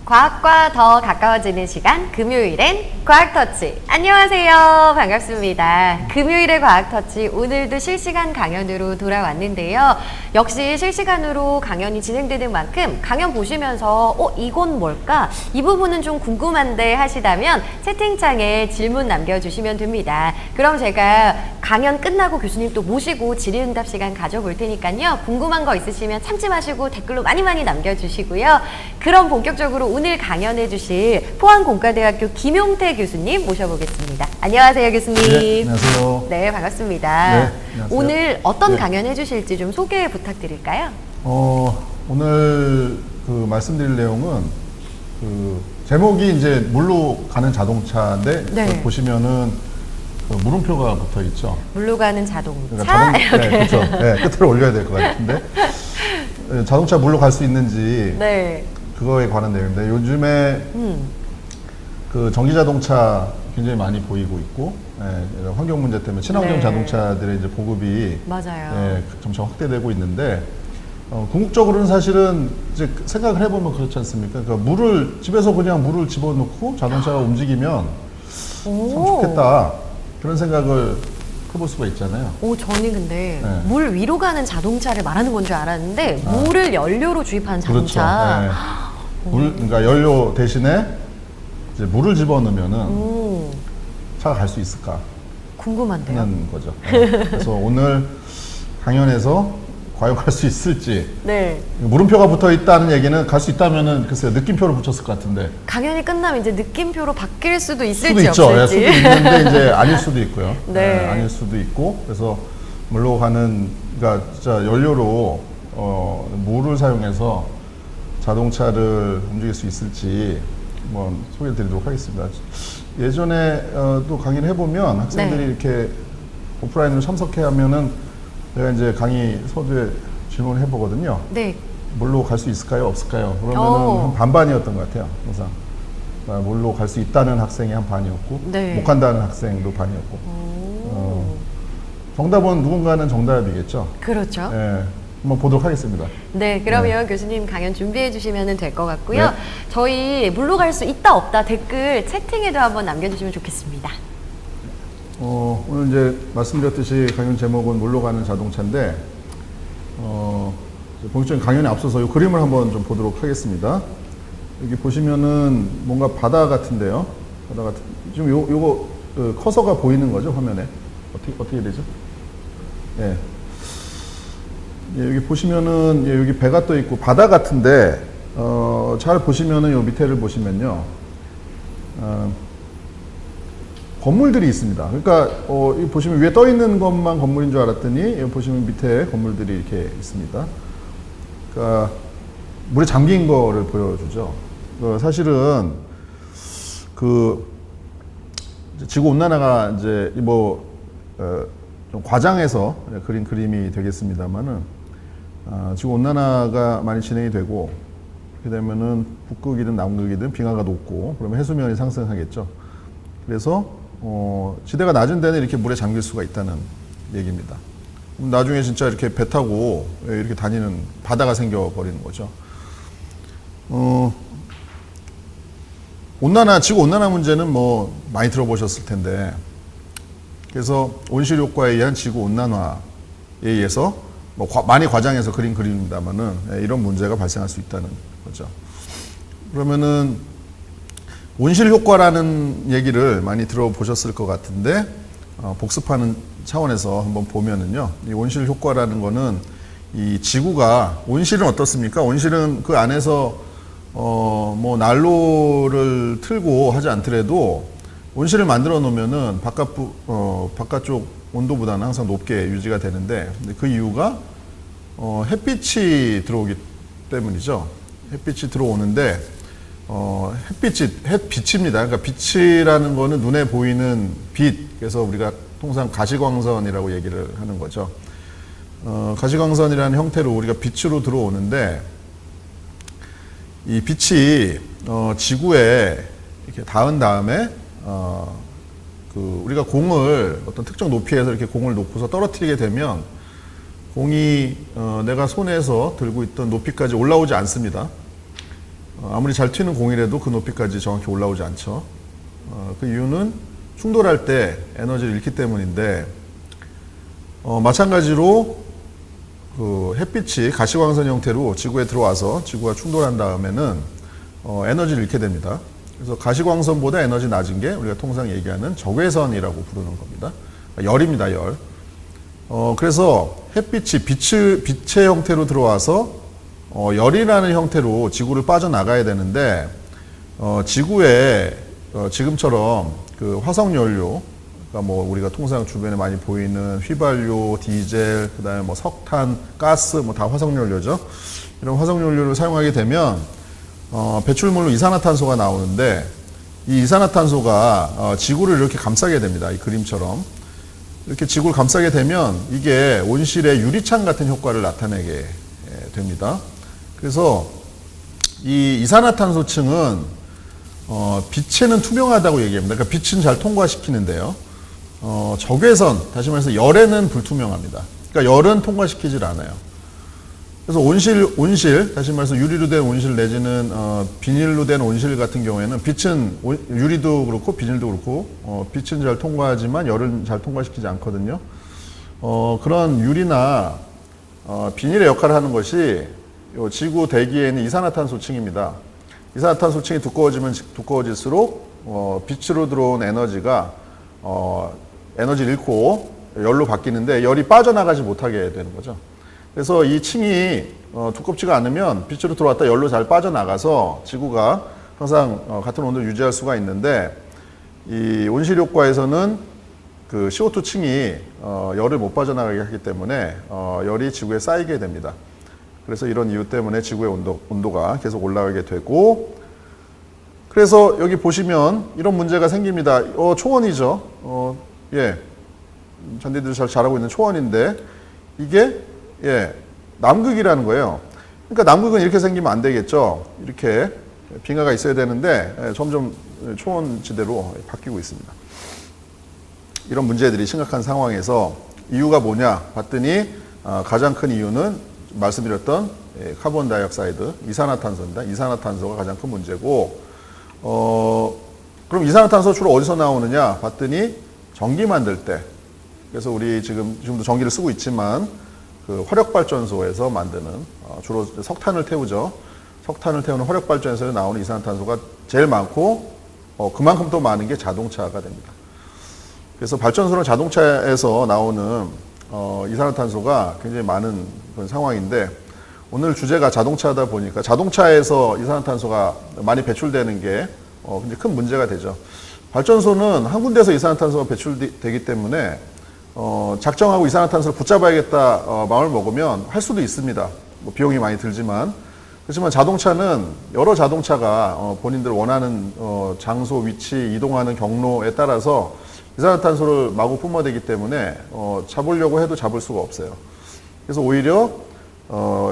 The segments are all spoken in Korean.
과학과 더 가까워지는 시간, 금요일엔 과학터치. 안녕하세요. 반갑습니다. 금요일의 과학터치, 오늘도 실시간 강연으로 돌아왔는데요. 역시 실시간으로 강연이 진행되는 만큼 강연 보시면서 이건 뭘까? 이 부분은 좀 궁금한데 하시다면 채팅창에 질문 남겨주시면 됩니다. 그럼 제가 강연 끝나고 교수님 또 모시고 질의응답 시간 가져볼 테니까요. 궁금한 거 있으시면 참지 마시고 댓글로 많이 남겨주시고요. 그럼 본격적으로 오늘 강연해 주실 포항공과대학교 김용태 교수님 모셔보겠습니다. 안녕하세요, 교수님. 네, 안녕하세요. 네, 반갑습니다. 네, 안녕하세요. 오늘 어떤 네. 강연해 주실지 좀 소개 부탁드릴까요? 오늘 말씀드릴 내용은 제목이 이제 물로 가는 자동차인데 네. 보시면은 물음표가 붙어 있죠. 물로 가는 자동차? 그러니까 이렇게. 네, 그렇죠. 네, 끝을 올려야 될 것 같은데 자동차 물로 갈 수 있는지 네. 그거에 관한 내용인데 요즘에 전기 자동차 굉장히 많이 보이고 있고 이런 환경 문제 때문에 친환경 네. 자동차들의 이제 보급이 맞아요. 점차 확대되고 있는데 궁극적으로는 사실은 이제 생각을 해보면 그렇지 않습니까? 그러니까 집에서 그냥 물을 집어넣고 자동차가 움직이면 참 좋겠다 그런 생각을 해볼 수가 있잖아요. 저는 근데 네. 물 위로 가는 자동차를 말하는 건 줄 알았는데 물을 연료로 주입하는 자동차. 그렇죠. 그러니까 연료 대신에 이제 물을 집어넣으면은 차가 갈 수 있을까 궁금한데요. 하는 거죠. 그래서 오늘 강연에서 과연 갈 수 있을지. 네. 물음표가 붙어 있다는 얘기는 갈 수 있다면은 글쎄요 느낌표를 붙였을 것 같은데. 강연이 끝나면 이제 느낌표로 바뀔 수도 있을지 수도 있죠. 없을지. 수도 있는데 이제 아닐 수도 있고요. 네. 아닐 수도 있고 그래서 물로 가는 그러니까 진짜 연료로 물을 사용해서 자동차를 움직일 수 있을지 한번 소개해드리도록 하겠습니다. 예전에 또 강의를 해보면 학생들이 네. 이렇게 오프라인으로 참석해 하면은 제가 이제 강의 서두에 질문을 해보거든요. 네. 물로 갈 수 있을까요? 없을까요? 그러면은 한 반반이었던 것 같아요. 항상 물로 갈 수 있다는 학생이 한 반이었고 네. 못 간다는 학생도 반이었고 정답은 누군가는 정답이겠죠. 그렇죠. 예, 한번 보도록 하겠습니다. 네, 그러면 교수님 강연 준비해 주시면 될 것 같고요. 네. 저희 물로 갈 수 있다 없다 댓글 채팅에도 한번 남겨주시면 좋겠습니다. 오늘 이제 말씀드렸듯이 강연 제목은 물로 가는 자동차인데 본격적인 강연에 앞서서 이 그림을 한번 좀 보도록 하겠습니다. 여기 보시면은 뭔가 바다 같은데요. 바다 같은 지금 요거 커서가 보이는 거죠 화면에 어떻게 되죠? 예. 예, 여기 보시면은 여기 배가 떠 있고 바다 같은데 잘 보시면은 요 밑에를 보시면요. 건물들이 있습니다. 그러니까 여기 보시면 위에 떠 있는 것만 건물인 줄 알았더니 여기 보시면 밑에 건물들이 이렇게 있습니다. 그러니까 물에 잠긴 거를 보여주죠. 사실은 지구 온난화가 이제 좀 과장해서 그린 그림이 되겠습니다만은 지구 온난화가 많이 진행이 되고 그렇게 되면은 북극이든 남극이든 빙하가 녹고 그러면 해수면이 상승하겠죠. 그래서 지대가 낮은 데는 이렇게 물에 잠길 수가 있다는 얘기입니다. 그럼 나중에 진짜 이렇게 배 타고 이렇게 다니는 바다가 생겨버리는 거죠. 지구 온난화 문제는 뭐 많이 들어보셨을 텐데, 그래서 온실 효과에 의한 지구 온난화에 의해서 많이 과장해서 그린 그림입니다만은 이런 문제가 발생할 수 있다는 거죠. 그러면은 온실 효과라는 얘기를 많이 들어보셨을 것 같은데 복습하는 차원에서 한번 보면은요, 이 온실 효과라는 거는 이 지구가 온실은 어떻습니까? 온실은 그 안에서 뭐 난로를 틀고 하지 않더라도 온실을 만들어 놓으면은 바깥쪽 온도보다는 항상 높게 유지가 되는데 그 이유가 햇빛이 들어오기 때문이죠. 햇빛이 들어오는데 햇빛입니다. 그러니까 빛이라는 거는 눈에 보이는 빛. 그래서 우리가 통상 가시광선이라고 얘기를 하는 거죠. 가시광선이라는 형태로 우리가 빛으로 들어오는데 이 빛이 지구에 이렇게 닿은 다음에 우리가 공을 어떤 특정 높이에서 이렇게 공을 놓고서 떨어뜨리게 되면 공이 내가 손에서 들고 있던 높이까지 올라오지 않습니다. 아무리 잘 튀는 공이라도 그 높이까지 정확히 올라오지 않죠. 그 이유는 충돌할 때 에너지를 잃기 때문인데, 마찬가지로 그 햇빛이 가시광선 형태로 지구에 들어와서 지구와 충돌한 다음에는 에너지를 잃게 됩니다. 그래서 가시광선보다 에너지 낮은 게 우리가 통상 얘기하는 적외선이라고 부르는 겁니다. 그러니까 열입니다, 열. 그래서 햇빛이 빛의 형태로 들어와서 열이라는 형태로 지구를 빠져나가야 되는데, 지구에 지금처럼 그 화석 연료, 그러니까 뭐 우리가 통상 주변에 많이 보이는 휘발유, 디젤, 그다음에 뭐 석탄, 가스, 뭐 다 화석 연료죠. 이런 화석 연료를 사용하게 되면 배출물로 이산화탄소가 나오는데, 이 이산화탄소가 지구를 이렇게 감싸게 됩니다. 이 그림처럼 이렇게 지구를 감싸게 되면 이게 온실의 유리창 같은 효과를 나타내게 됩니다. 그래서 이 이산화탄소층은 빛에는 투명하다고 얘기합니다. 그러니까 빛은 잘 통과시키는데요. 적외선, 다시 말해서 열에는 불투명합니다. 그러니까 열은 통과시키질 않아요. 그래서 온실, 다시 말해서 유리로 된 온실 내지는 비닐로 된 온실 같은 경우에는 빛은 유리도 그렇고 비닐도 그렇고 빛은 잘 통과하지만 열은 잘 통과시키지 않거든요. 그런 유리나 비닐의 역할을 하는 것이 요 지구 대기에 있는 이산화탄소층입니다. 이산화탄소층이 두꺼워지면 두꺼워질수록 빛으로 들어온 에너지가 에너지를 잃고 열로 바뀌는데 열이 빠져나가지 못하게 되는 거죠. 그래서 이 층이 두껍지가 않으면 빛으로 들어왔다 열로 잘 빠져나가서 지구가 항상 같은 온도를 유지할 수가 있는데, 이 온실 효과에서는 그 CO2 층이 열을 못 빠져나가게 하기 때문에 열이 지구에 쌓이게 됩니다. 그래서 이런 이유 때문에 지구의 온도가 계속 올라가게 되고, 그래서 여기 보시면 이런 문제가 생깁니다. 초원이죠. 잔디들 잘 자라고 있는 초원인데 이게 남극이라는 거예요. 그러니까 남극은 이렇게 생기면 안 되겠죠. 이렇게 빙하가 있어야 되는데 점점 초원지대로 바뀌고 있습니다. 이런 문제들이 심각한 상황에서 이유가 뭐냐 봤더니 가장 큰 이유는 말씀드렸던 카본 다이옥사이드, 이산화탄소입니다. 이산화탄소가 가장 큰 문제고, 그럼 이산화탄소 주로 어디서 나오느냐 봤더니 전기 만들 때, 그래서 우리 지금도 전기를 쓰고 있지만 그 화력발전소에서 만드는 주로 석탄을 태우죠. 석탄을 태우는 화력발전소에서 나오는 이산화탄소가 제일 많고 그만큼 또 많은 게 자동차가 됩니다. 그래서 발전소는 자동차에서 나오는 이산화탄소가 굉장히 많은 그런 상황인데, 오늘 주제가 자동차다 보니까 자동차에서 이산화탄소가 많이 배출되는 게 굉장히 큰 문제가 되죠. 발전소는 한 군데서 이산화탄소가 배출되기 때문에 작정하고 이산화탄소를 붙잡아야겠다 마음을 먹으면 할 수도 있습니다. 뭐 비용이 많이 들지만. 그렇지만 자동차는 여러 자동차가 본인들 원하는 장소, 위치, 이동하는 경로에 따라서 이산화탄소를 마구 뿜어대기 때문에 잡으려고 해도 잡을 수가 없어요. 그래서 오히려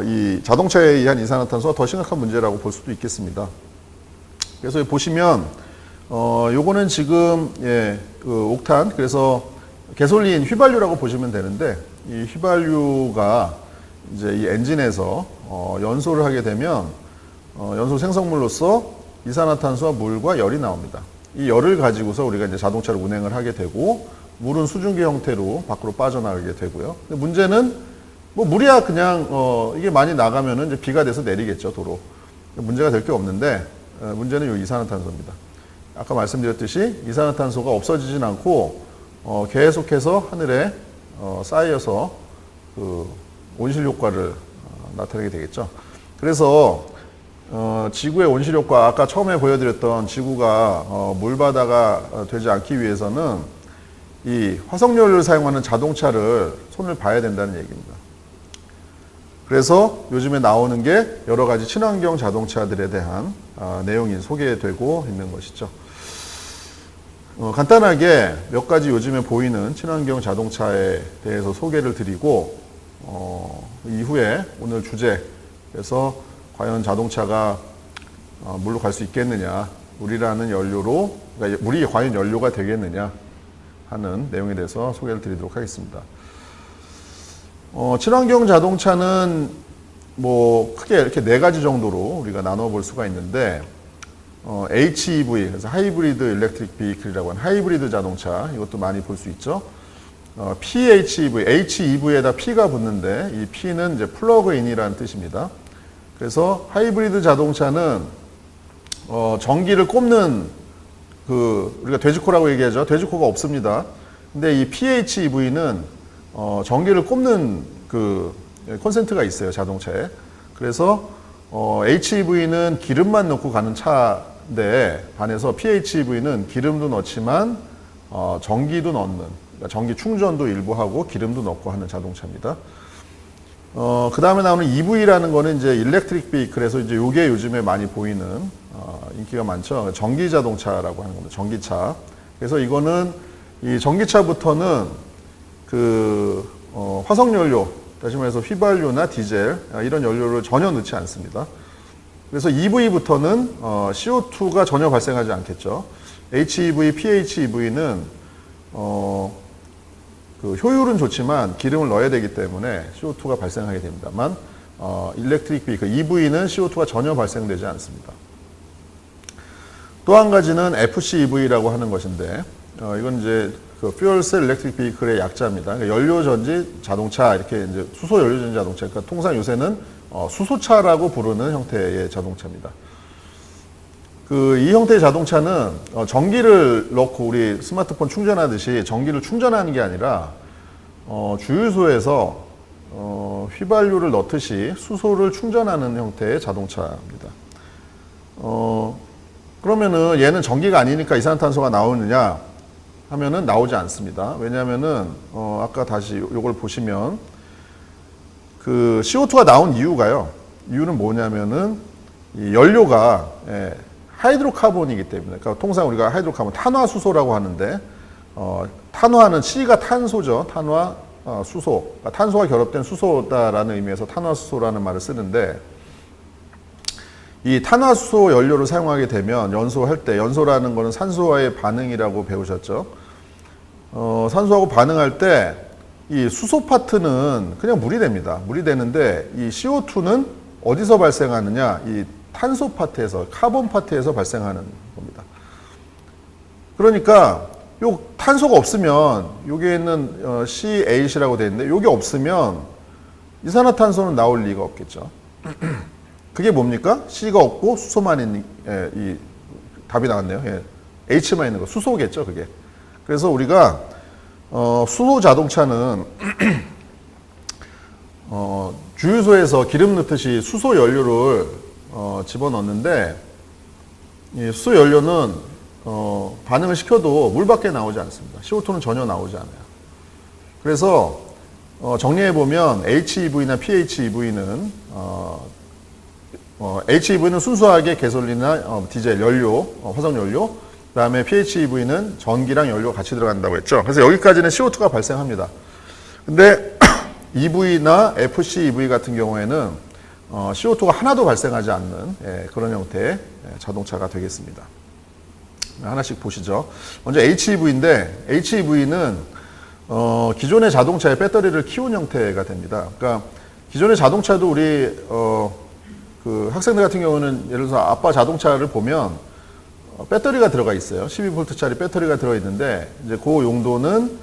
이 자동차에 의한 이산화탄소가 더 심각한 문제라고 볼 수도 있겠습니다. 그래서 보시면 요거는 지금 그 옥탄, 그래서 개솔린 휘발유라고 보시면 되는데, 이 휘발유가 이제 이 엔진에서 연소를 하게 되면 연소 생성물로서 이산화탄소와 물과 열이 나옵니다. 이 열을 가지고서 우리가 이제 자동차를 운행을 하게 되고, 물은 수증기 형태로 밖으로 빠져나가게 되고요. 근데 문제는 뭐 물이야 그냥 이게 많이 나가면은 이제 비가 돼서 내리겠죠, 도로. 문제가 될 게 없는데 문제는 이 이산화탄소입니다. 아까 말씀드렸듯이 이산화탄소가 없어지진 않고 계속해서 하늘에 쌓여서 그 온실 효과를 나타내게 되겠죠. 그래서 지구의 온실 효과, 아까 처음에 보여드렸던 지구가 물바다가 되지 않기 위해서는 이 화석연료를 사용하는 자동차를 손을 봐야 된다는 얘기입니다. 그래서 요즘에 나오는 게 여러 가지 친환경 자동차들에 대한 내용이 소개되고 있는 것이죠. 간단하게 몇 가지 요즘에 보이는 친환경 자동차에 대해서 소개를 드리고, 이후에 오늘 주제에서 과연 자동차가 물로 갈 수 있겠느냐, 물이라는 연료로, 그러니까 물이 과연 연료가 되겠느냐 하는 내용에 대해서 소개를 드리도록 하겠습니다. 친환경 자동차는 뭐 크게 이렇게 네 가지 정도로 우리가 나눠 볼 수가 있는데 HEV, 그래서 하이브리드 일렉트릭 비클이라고 하는 하이브리드 자동차, 이것도 많이 볼 수 있죠. PHEV, HEV에다 P가 붙는데 이 P는 이제 플러그인이라는 뜻입니다. 그래서 하이브리드 자동차는 전기를 꼽는 우리가 돼지코라고 얘기하죠. 돼지코가 없습니다. 근데 이 PHEV는 전기를 꼽는 콘센트가 있어요, 자동차에. 그래서 HEV는 기름만 넣고 가는 차인데 반해서 PHEV는 기름도 넣지만 전기도 넣는, 그러니까 전기 충전도 일부 하고 기름도 넣고 하는 자동차입니다. 그 다음에 나오는 EV라는 거는 이제 일렉트릭 비클에서 이제 요게 요즘에 많이 보이는 인기가 많죠. 전기 자동차라고 하는 겁니다. 전기차. 그래서 이거는 이 전기차부터는 화석 연료, 다시 말해서 휘발유나 디젤 이런 연료를 전혀 넣지 않습니다. 그래서 EV부터는 CO2가 전혀 발생하지 않겠죠. HEV, PHEV는 효율은 좋지만 기름을 넣어야 되기 때문에 CO2가 발생하게 됩니다만 일렉트릭 비클 EV는 CO2가 전혀 발생되지 않습니다. 또 한 가지는 FCEV라고 하는 것인데 이건 이제 Fuel Cell Electric Vehicle의 약자입니다. 그러니까 연료전지 자동차, 이렇게 이제 수소 연료전지 자동차. 그러니까 통상 요새는 수소차라고 부르는 형태의 자동차입니다. 이 형태의 자동차는 전기를 넣고 우리 스마트폰 충전하듯이 전기를 충전하는 게 아니라 주유소에서 휘발유를 넣듯이 수소를 충전하는 형태의 자동차입니다. 그러면은 얘는 전기가 아니니까 이산화탄소가 나오느냐 하면은 나오지 않습니다. 왜냐하면은 아까 다시 요걸 보시면 CO2가 나온 이유가요. 이유는 뭐냐면은 이 연료가 하이드로카본이기 때문에, 그러니까 통상 우리가 하이드로카본 탄화수소라고 하는데 탄화는 C가 탄소죠. 탄화 수소, 그러니까 탄소가 결합된 수소다라는 의미에서 탄화수소라는 말을 쓰는데, 이 탄화수소 연료를 사용하게 되면 연소할 때, 연소라는 것은 산소와의 반응이라고 배우셨죠. 산소하고 반응할 때 이 수소 파트는 그냥 물이 됩니다. 물이 되는데 이 CO2는 어디서 발생하느냐? 이 탄소 파트에서, 카본 파트에서 발생하는 겁니다. 그러니까 요 탄소가 없으면 여기에 있는 C8이라고 되어 있는데 여기 없으면 이산화탄소는 나올 리가 없겠죠. 그게 뭡니까? C가 없고 수소만 있는 이 답이 나왔네요. H만 있는 거 수소겠죠, 그게. 그래서 우리가 수소 자동차는 주유소에서 기름 넣듯이 수소 연료를 집어넣는데 이 수소 연료는 반응을 시켜도 물밖에 나오지 않습니다. CO2는 전혀 나오지 않아요. 그래서 정리해 보면 HEV나 PHEV는 HEV는 순수하게 가솔린이나 디젤 연료, 화석 연료, 그다음에 PHEV는 전기랑 연료가 같이 들어간다고 했죠. 그래서 여기까지는 CO2가 발생합니다. 근데 EV나 FCEV 같은 경우에는 CO2가 하나도 발생하지 않는 그런 형태의 자동차가 되겠습니다. 하나씩 보시죠. 먼저 HEV인데 HEV는 기존의 자동차의 배터리를 키운 형태가 됩니다. 그러니까 기존의 자동차도 우리 학생들 같은 경우는 예를 들어서 아빠 자동차를 보면 배터리가 들어가 있어요. 12V짜리 배터리가 들어 있는데 이제 그 용도는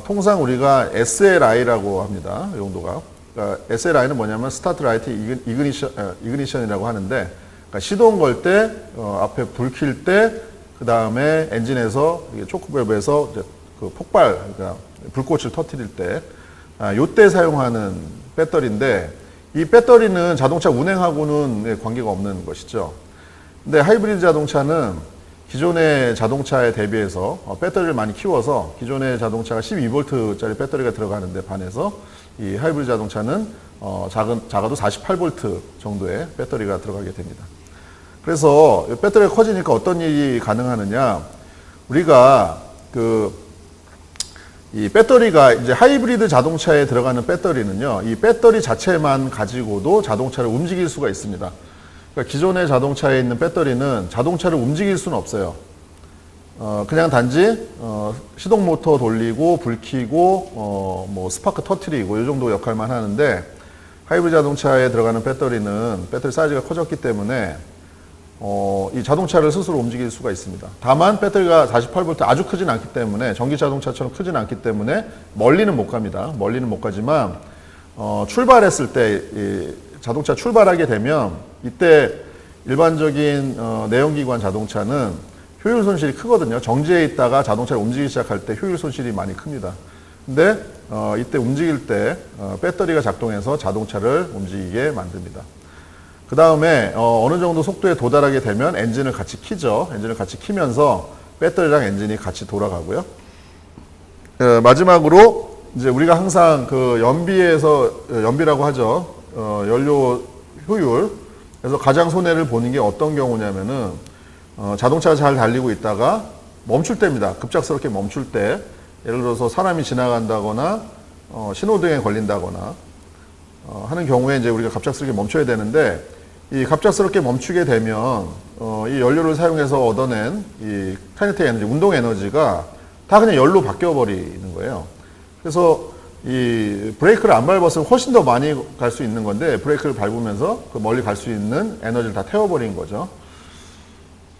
통상 우리가 SLI라고 합니다. 용도가. 그러니까 SLI는 뭐냐면 스타트 라이트 이그니션이라고 하는데, 그러니까 시동 걸 때 앞에 불 킬 때 그 다음에 엔진에서 초크밸브에서 폭발, 그러니까 불꽃을 터뜨릴 때 요때 사용하는 배터리인데, 이 배터리는 자동차 운행하고는 관계가 없는 것이죠. 근데 하이브리드 자동차는 기존의 자동차에 대비해서 배터리를 많이 키워서 기존의 자동차가 12V짜리 배터리가 들어가는데 반해서 이 하이브리드 자동차는 작아도 48V 정도의 배터리가 들어가게 됩니다. 그래서 배터리가 커지니까 어떤 일이 가능하느냐? 우리가 이 배터리가 이제 하이브리드 자동차에 들어가는 배터리는요, 이 배터리 자체만 가지고도 자동차를 움직일 수가 있습니다. 그러니까 기존의 자동차에 있는 배터리는 자동차를 움직일 수는 없어요. 그냥 단지 시동 모터 돌리고 불 켜고 뭐 스파크 터트리고 이 정도 역할만 하는데, 하이브리드 자동차에 들어가는 배터리는 배터리 사이즈가 커졌기 때문에 이 자동차를 스스로 움직일 수가 있습니다. 다만 배터리가 48V 아주 크진 않기 때문에 전기 자동차처럼 크진 않기 때문에 멀리는 못 갑니다. 멀리는 못 가지만 출발했을 때 이 자동차 출발하게 되면 이때 일반적인 내연기관 자동차는 효율 손실이 크거든요. 정지해 있다가 자동차를 움직이기 시작할 때 효율 손실이 많이 큽니다. 근데 이때 움직일 때 배터리가 작동해서 자동차를 움직이게 만듭니다. 그 다음에 어느 정도 속도에 도달하게 되면 엔진을 같이 키죠. 엔진을 같이 키면서 배터리랑 엔진이 같이 돌아가고요. 마지막으로 이제 우리가 항상 그 연비라고 하죠. 연료 효율. 그래서 가장 손해를 보는 게 어떤 경우냐면은 자동차가 잘 달리고 있다가 멈출 때입니다. 급작스럽게 멈출 때. 예를 들어서 사람이 지나간다거나 신호등에 걸린다거나 하는 경우에 이제 우리가 갑작스럽게 멈춰야 되는데 이 갑작스럽게 멈추게 되면 이 연료를 사용해서 얻어낸 이 카이네틱 에너지, 운동 에너지가 다 그냥 열로 바뀌어 버리는 거예요. 그래서 이 브레이크를 안 밟았으면 훨씬 더 많이 갈 수 있는 건데 브레이크를 밟으면서 그 멀리 갈 수 있는 에너지를 다 태워버린 거죠.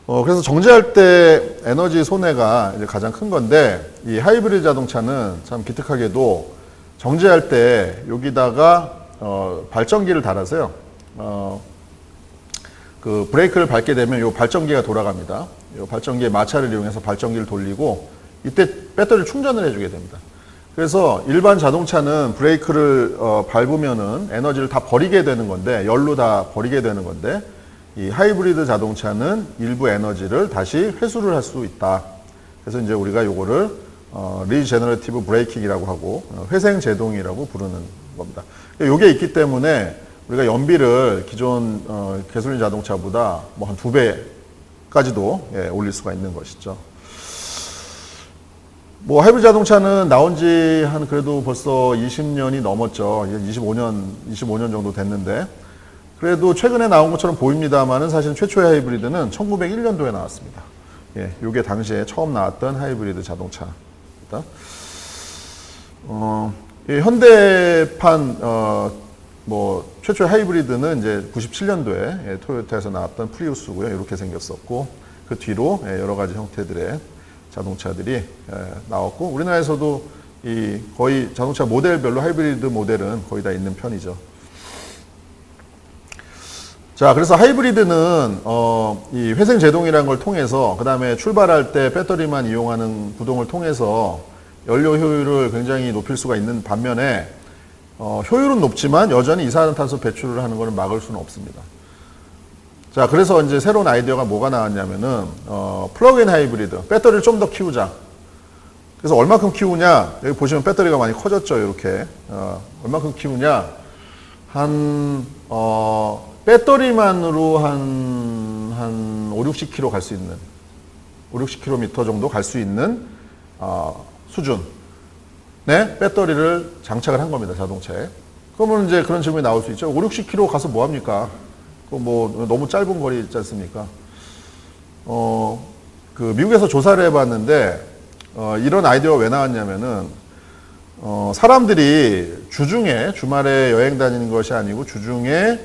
그래서 정지할 때 에너지 손해가 이제 가장 큰 건데 이 하이브리드 자동차는 참 기특하게도 정지할 때 여기다가 발전기를 달아서요. 그 브레이크를 밟게 되면 이 발전기가 돌아갑니다. 이 발전기의 마찰을 이용해서 발전기를 돌리고 이때 배터리를 충전을 해주게 됩니다. 그래서 일반 자동차는 브레이크를 밟으면은 에너지를 다 버리게 되는 건데 열로 다 버리게 되는 건데 이 하이브리드 자동차는 일부 에너지를 다시 회수를 할 수 있다. 그래서 이제 우리가 요거를 리제너레티브 브레이킹이라고 하고 회생 제동이라고 부르는 겁니다. 요게 있기 때문에 우리가 연비를 기존 가솔린 자동차보다 뭐 한 2배까지도 올릴 수가 있는 것이죠. 뭐 하이브리드 자동차는 나온 지 한 그래도 벌써 20년이 넘었죠. 25년 정도 됐는데 그래도 최근에 나온 것처럼 보입니다만은 사실 최초의 하이브리드는 1901년도에 나왔습니다. 예, 요게 당시에 처음 나왔던 하이브리드 자동차입니다. 현대판 뭐 최초의 하이브리드는 이제 97년도에 토요타에서 나왔던 프리우스고요. 이렇게 생겼었고 그 뒤로 여러 가지 형태들의 자동차들이 나왔고 우리나라에서도 이 거의 자동차 모델별로 하이브리드 모델은 거의 다 있는 편이죠. 자, 그래서 하이브리드는 이 회생 제동이라는 걸 통해서 그 다음에 출발할 때 배터리만 이용하는 구동을 통해서 연료 효율을 굉장히 높일 수가 있는 반면에 효율은 높지만 여전히 이산화탄소 배출을 하는 것을 막을 수는 없습니다. 자, 그래서 이제 새로운 아이디어가 뭐가 나왔냐면은 플러그인 하이브리드, 배터리를 좀 더 키우자. 그래서 얼마큼 키우냐? 여기 보시면 배터리가 많이 커졌죠, 이렇게. 얼마큼 키우냐? 배터리만으로 한 5, 60km 갈 수 있는, 5, 60km 정도 갈 수 있는 수준의 배터리를 장착을 한 겁니다, 자동차에. 그러면 이제 그런 질문이 나올 수 있죠. 5, 60km 가서 뭐 합니까? 뭐 너무 짧은 거리 있지 않습니까? 그 미국에서 조사를 해봤는데 이런 아이디어가 왜 나왔냐면은 사람들이 주중에 주말에 여행 다니는 것이 아니고 주중에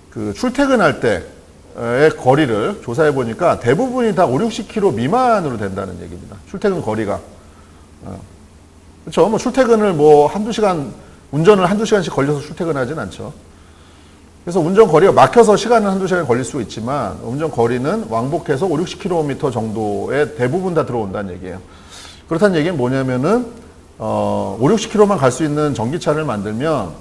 그 출퇴근할 때의 거리를 조사해 보니까 대부분이 다 5, 60km 미만으로 된다는 얘기입니다. 출퇴근 거리가. 그렇죠. 뭐 출퇴근을 뭐 한두 시간 운전을 한두 시간씩 걸려서 출퇴근하진 않죠. 그래서 운전 거리가 막혀서 시간은 한두 시간 걸릴 수 있지만 운전 거리는 왕복해서 5, 60km 정도에 대부분 다 들어온다는 얘기예요. 그렇다는 얘기는 뭐냐면은 5, 60km만 갈 수 있는 전기차를 만들면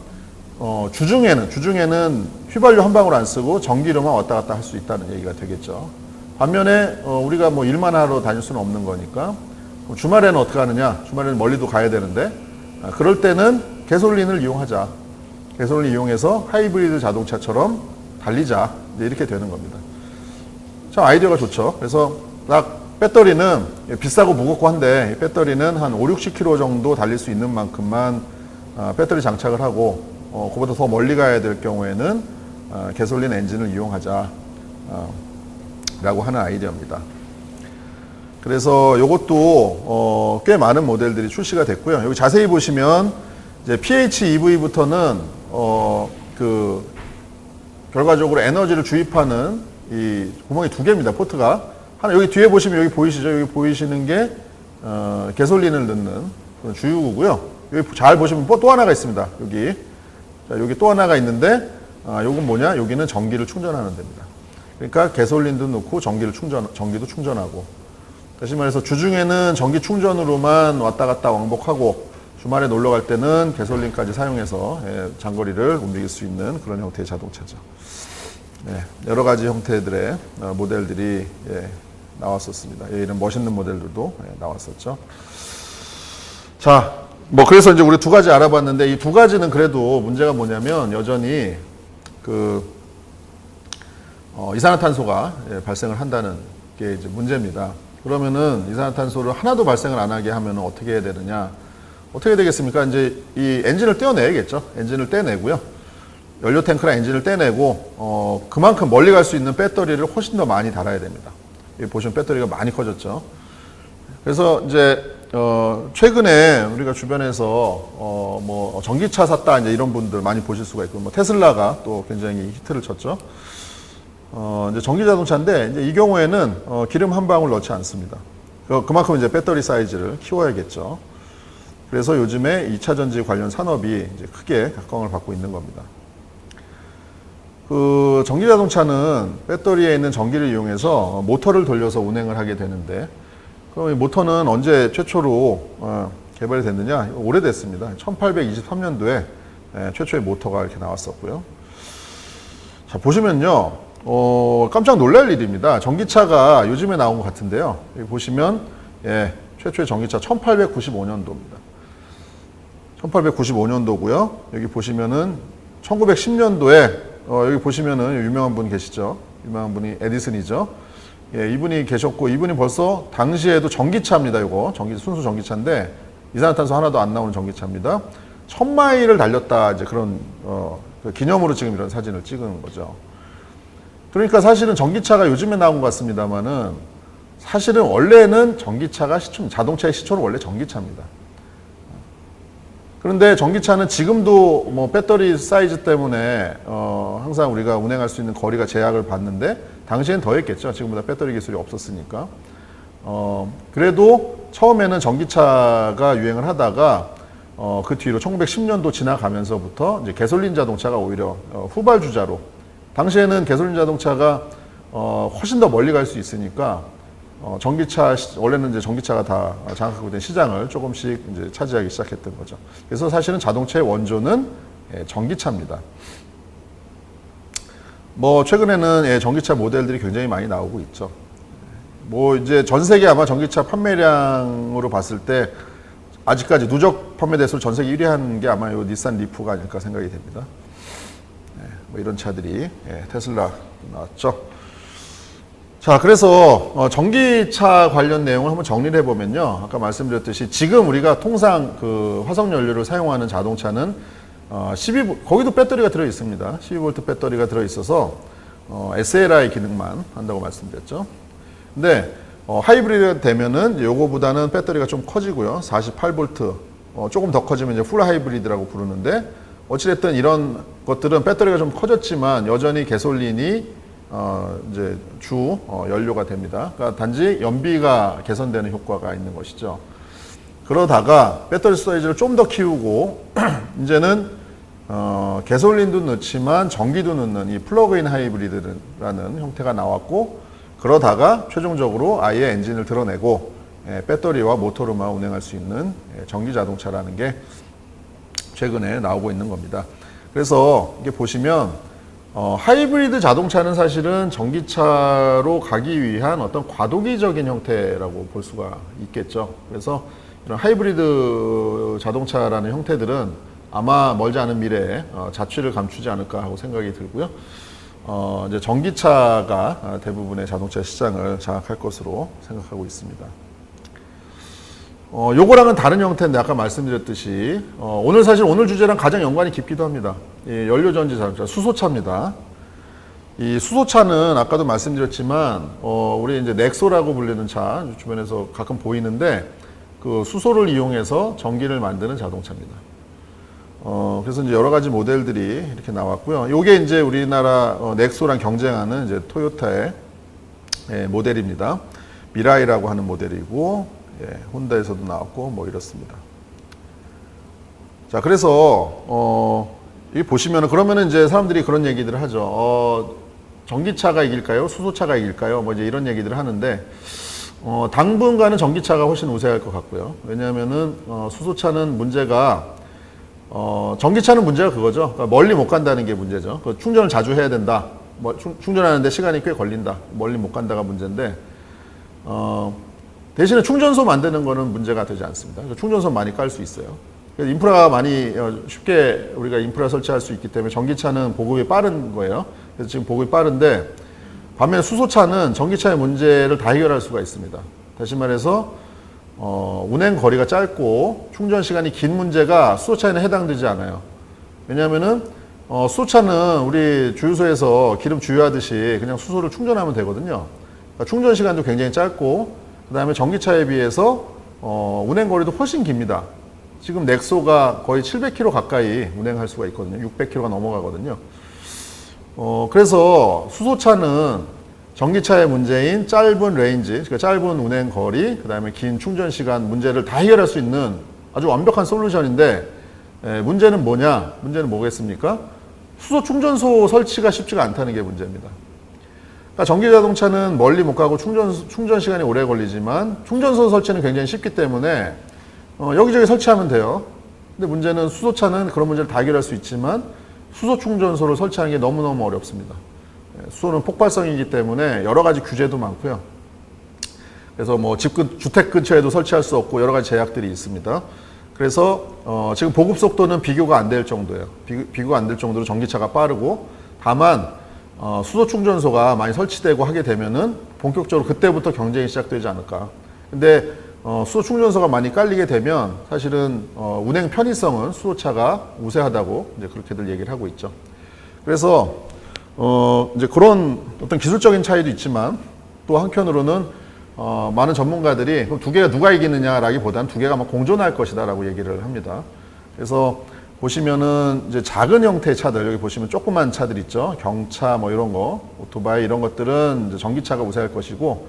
주중에는 휘발유 한 방울 안 쓰고 전기로만 왔다 갔다 할 수 있다는 얘기가 되겠죠. 반면에 우리가 뭐 일만 하러 다닐 수는 없는 거니까 주말에는 어떻게 하느냐? 주말에는 멀리도 가야 되는데 그럴 때는 가솔린을 이용하자. 가솔린 이용해서 하이브리드 자동차처럼 달리자. 이렇게 되는 겁니다. 참 아이디어가 좋죠. 그래서 딱 배터리는 비싸고 무겁고 한데 배터리는 한 5, 60km 정도 달릴 수 있는 만큼만 배터리 장착을 하고 그보다 더 멀리 가야 될 경우에는 가솔린 엔진을 이용하자 라고 하는 아이디어입니다. 그래서 이것도 꽤 많은 모델들이 출시가 됐고요. 여기 자세히 보시면 이제 PHEV부터는 결과적으로 에너지를 주입하는 이 구멍이 두 개입니다. 포트가. 하나, 여기 뒤에 보시면 여기 보이시죠? 여기 보이시는 게, 개솔린을 넣는 그런 주유구고요. 여기 잘 보시면 또 하나가 있습니다. 여기. 자, 여기 또 하나가 있는데, 요건 뭐냐? 여기는 전기를 충전하는 데입니다. 그러니까 개솔린도 넣고 전기도 충전하고. 다시 말해서 주중에는 전기 충전으로만 왔다 갔다 왕복하고 주말에 놀러 갈 때는 개솔린까지 사용해서 장거리를 움직일 수 있는 그런 형태의 자동차죠. 네, 여러 가지 형태들의 모델들이 나왔었습니다. 이런 멋있는 모델들도 나왔었죠. 자, 뭐 그래서 이제 우리 두 가지 알아봤는데 이 두 가지는 그래도 문제가 뭐냐면 여전히 이산화탄소가 발생을 한다는 게 이제 문제입니다. 그러면은 이산화탄소를 하나도 발생을 안 하게 하면 어떻게 해야 되느냐? 어떻게 되겠습니까? 이제 이 엔진을 떼어내야겠죠. 엔진을 떼내고요. 연료 탱크랑 엔진을 떼내고 그만큼 멀리 갈 수 있는 배터리를 훨씬 더 많이 달아야 됩니다. 여기 보시면 배터리가 많이 커졌죠. 그래서 이제 최근에 우리가 주변에서 뭐 전기차 샀다 이제 이런 분들 많이 보실 수가 있고 뭐 테슬라가 또 굉장히 히트를 쳤죠. 이제 전기 자동차인데 이제 이 경우에는 기름 한 방울 넣지 않습니다. 그만큼 이제 배터리 사이즈를 키워야겠죠. 그래서 요즘에 2차 전지 관련 산업이 이제 크게 각광을 받고 있는 겁니다. 전기 자동차는 배터리에 있는 전기를 이용해서 모터를 돌려서 운행을 하게 되는데, 그럼 이 모터는 언제 최초로 개발이 됐느냐? 오래됐습니다. 1823년도에 최초의 모터가 이렇게 나왔었고요. 자, 보시면요. 깜짝 놀랄 일입니다. 전기차가 요즘에 나온 것 같은데요. 여기 보시면, 최초의 전기차 1895년도입니다. 1895년도고요. 여기 보시면은 1910년도에 여기 보시면은 유명한 분 계시죠? 유명한 분이 에디슨이죠. 이분이 계셨고 이분이 벌써 당시에도 전기차입니다. 이거 순수 전기차인데 이산화탄소 하나도 안 나오는 전기차입니다. 1000마일을 달렸다 이제 그런 그 기념으로 지금 이런 사진을 찍은 거죠. 그러니까 사실은 전기차가 요즘에 나온 것 같습니다만은 사실은 원래는 전기차가 자동차의 시초는 원래 전기차입니다. 그런데 전기차는 지금도 뭐 배터리 사이즈 때문에 항상 우리가 운행할 수 있는 거리가 제약을 받는데 당시엔 더했겠죠. 지금보다 배터리 기술이 없었으니까. 그래도 처음에는 전기차가 유행을 하다가 그 뒤로 1910년도 지나가면서부터 이제 개솔린 자동차가 오히려 후발주자로, 당시에는 개솔린 자동차가 훨씬 더 멀리 갈 수 있으니까 원래는 이제 전기차가 다 장악하고 된 시장을 조금씩 이제 차지하기 시작했던 거죠. 그래서 사실은 자동차의 원조는 전기차입니다. 뭐 최근에는 전기차 모델들이 굉장히 많이 나오고 있죠. 뭐 이제 전 세계 아마 전기차 판매량으로 봤을 때 아직까지 누적 판매 대수를 전 세계 1위 한 게 아마 요 닛산 리프가 아닐까 생각이 됩니다. 뭐 이런 차들이 테슬라 나왔죠. 자, 그래서 전기차 관련 내용을 한번 정리를 해보면요. 아까 말씀드렸듯이 지금 우리가 통상 그 화석연료를 사용하는 자동차는 거기도 배터리가 들어 있습니다. 12V 배터리가 들어 있어서 SLI 기능만 한다고 말씀드렸죠. 근데 하이브리드가 되면은 요거보다는 배터리가 좀 커지고요. 48V 조금 더 커지면 이제 풀 하이브리드라고 부르는데, 어찌됐든 이런 것들은 배터리가 좀 커졌지만 여전히 개솔린이 이제 주 연료가 됩니다. 그러니까 단지 연비가 개선되는 효과가 있는 것이죠. 그러다가 배터리 사이즈를 좀 더 키우고 이제는 개솔린도 넣지만 전기도 넣는 이 플러그인 하이브리드라는 형태가 나왔고, 그러다가 최종적으로 아예 엔진을 드러내고 배터리와 모터로만 운행할 수 있는 전기 자동차라는 게 최근에 나오고 있는 겁니다. 그래서 이게 보시면 하이브리드 자동차는 사실은 전기차로 가기 위한 어떤 과도기적인 형태라고 볼 수가 있겠죠. 그래서 이런 하이브리드 자동차라는 형태들은 아마 멀지 않은 미래에 자취를 감추지 않을까 하고 생각이 들고요. 이제 전기차가 대부분의 자동차 시장을 장악할 것으로 생각하고 있습니다. 요거랑은 다른 형태인데 아까 말씀드렸듯이 오늘 주제랑 가장 연관이 깊기도 합니다. 연료전지 자동차, 수소차입니다. 이 수소차는 아까도 말씀드렸지만 우리 이제 넥소라고 불리는 차 주변에서 가끔 보이는데 그 수소를 이용해서 전기를 만드는 자동차입니다. 그래서 이제 여러 가지 모델들이 이렇게 나왔고요. 요게 이제 우리나라 넥소랑 경쟁하는 이제 토요타의 모델입니다. 미라이라고 하는 모델이고, 혼다에서도 나왔고, 뭐 이렇습니다. 자, 그래서, 여기 보시면은, 그러면은 이제 사람들이 그런 얘기들을 하죠. 전기차가 이길까요? 수소차가 이길까요? 뭐 이제 이런 얘기들을 하는데, 당분간은 전기차가 훨씬 우세할 것 같고요. 왜냐하면은, 수소차는 문제가, 전기차는 문제가 그거죠. 그러니까 멀리 못 간다는 게 문제죠. 충전을 자주 해야 된다. 뭐 충전하는데 시간이 꽤 걸린다. 멀리 못 간다가 문제인데, 대신에 충전소 만드는 거는 문제가 되지 않습니다. 충전소 많이 깔 수 있어요. 인프라가 많이 쉽게 우리가 인프라 설치할 수 있기 때문에 전기차는 보급이 빠른 거예요. 그래서 지금 보급이 빠른데, 반면에 수소차는 전기차의 문제를 다 해결할 수가 있습니다. 다시 말해서 운행 거리가 짧고 충전 시간이 긴 문제가 수소차에는 해당되지 않아요. 왜냐하면은 수소차는 우리 주유소에서 기름 주유하듯이 그냥 수소를 충전하면 되거든요. 그러니까 충전 시간도 굉장히 짧고, 그 다음에 전기차에 비해서 운행 거리도 훨씬 깁니다. 지금 넥소가 거의 700km 가까이 운행할 수가 있거든요. 600km가 넘어가거든요. 그래서 수소차는 전기차의 문제인 짧은 레인지, 그러니까 짧은 운행 거리, 그 다음에 긴 충전 시간 문제를 다 해결할 수 있는 아주 완벽한 솔루션인데, 문제는 뭐냐? 문제는 뭐겠습니까? 수소 충전소 설치가 쉽지가 않다는 게 문제입니다. 그러니까 전기 자동차는 멀리 못 가고 충전 시간이 오래 걸리지만 충전소 설치는 굉장히 쉽기 때문에 여기저기 설치하면 돼요. 근데 문제는 수소차는 그런 문제를 다 해결할 수 있지만 수소 충전소를 설치하는 게 너무너무 어렵습니다. 수소는 폭발성이기 때문에 여러 가지 규제도 많고요. 그래서 뭐 주택 근처에도 설치할 수 없고 여러 가지 제약들이 있습니다. 그래서 지금 보급 속도는 비교가 안 될 정도예요. 비교가 안 될 정도로 전기차가 빠르고, 다만 수소 충전소가 많이 설치되고 하게 되면은 본격적으로 그때부터 경쟁이 시작되지 않을까. 근데 수소 충전소가 많이 깔리게 되면 사실은 운행 편의성은 수소차가 우세하다고 이제 그렇게들 얘기를 하고 있죠. 그래서 이제 그런 어떤 기술적인 차이도 있지만, 또 한편으로는 많은 전문가들이 그럼 두 개가 누가 이기느냐라기보다는 두 개가 막 공존할 것이다라고 얘기를 합니다. 그래서 보시면은 이제 작은 형태의 차들, 여기 보시면 조그만 차들 있죠. 경차 뭐 이런 거, 오토바이 이런 것들은 이제 전기차가 우세할 것이고,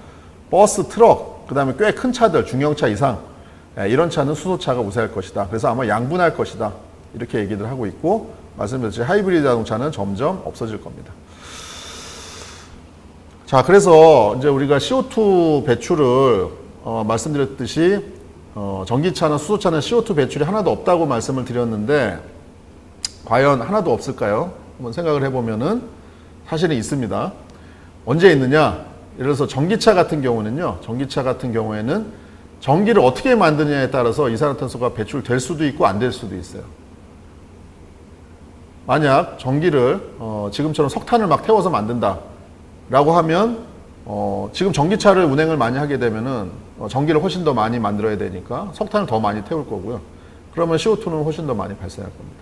버스, 트럭, 그 다음에 꽤 큰 차들, 중형차 이상, 이런 차는 수소차가 우세할 것이다. 그래서 아마 양분할 것이다. 이렇게 얘기를 하고 있고, 말씀드렸듯이 하이브리드 자동차는 점점 없어질 겁니다. 자, 그래서 이제 우리가 CO2 배출을 말씀드렸듯이 전기차나 수소차는 CO2 배출이 하나도 없다고 말씀을 드렸는데, 과연 하나도 없을까요? 한번 생각을 해보면은 사실은 있습니다. 언제 있느냐? 예를 들어서 전기차 같은 경우는요, 전기차 같은 경우에는 전기를 어떻게 만드느냐에 따라서 이산화탄소가 배출될 수도 있고 안 될 수도 있어요. 만약 전기를 지금처럼 석탄을 막 태워서 만든다 라고 하면 지금 전기차를 운행을 많이 하게 되면은 전기를 훨씬 더 많이 만들어야 되니까 석탄을 더 많이 태울 거고요. 그러면 CO2는 훨씬 더 많이 발생할 겁니다.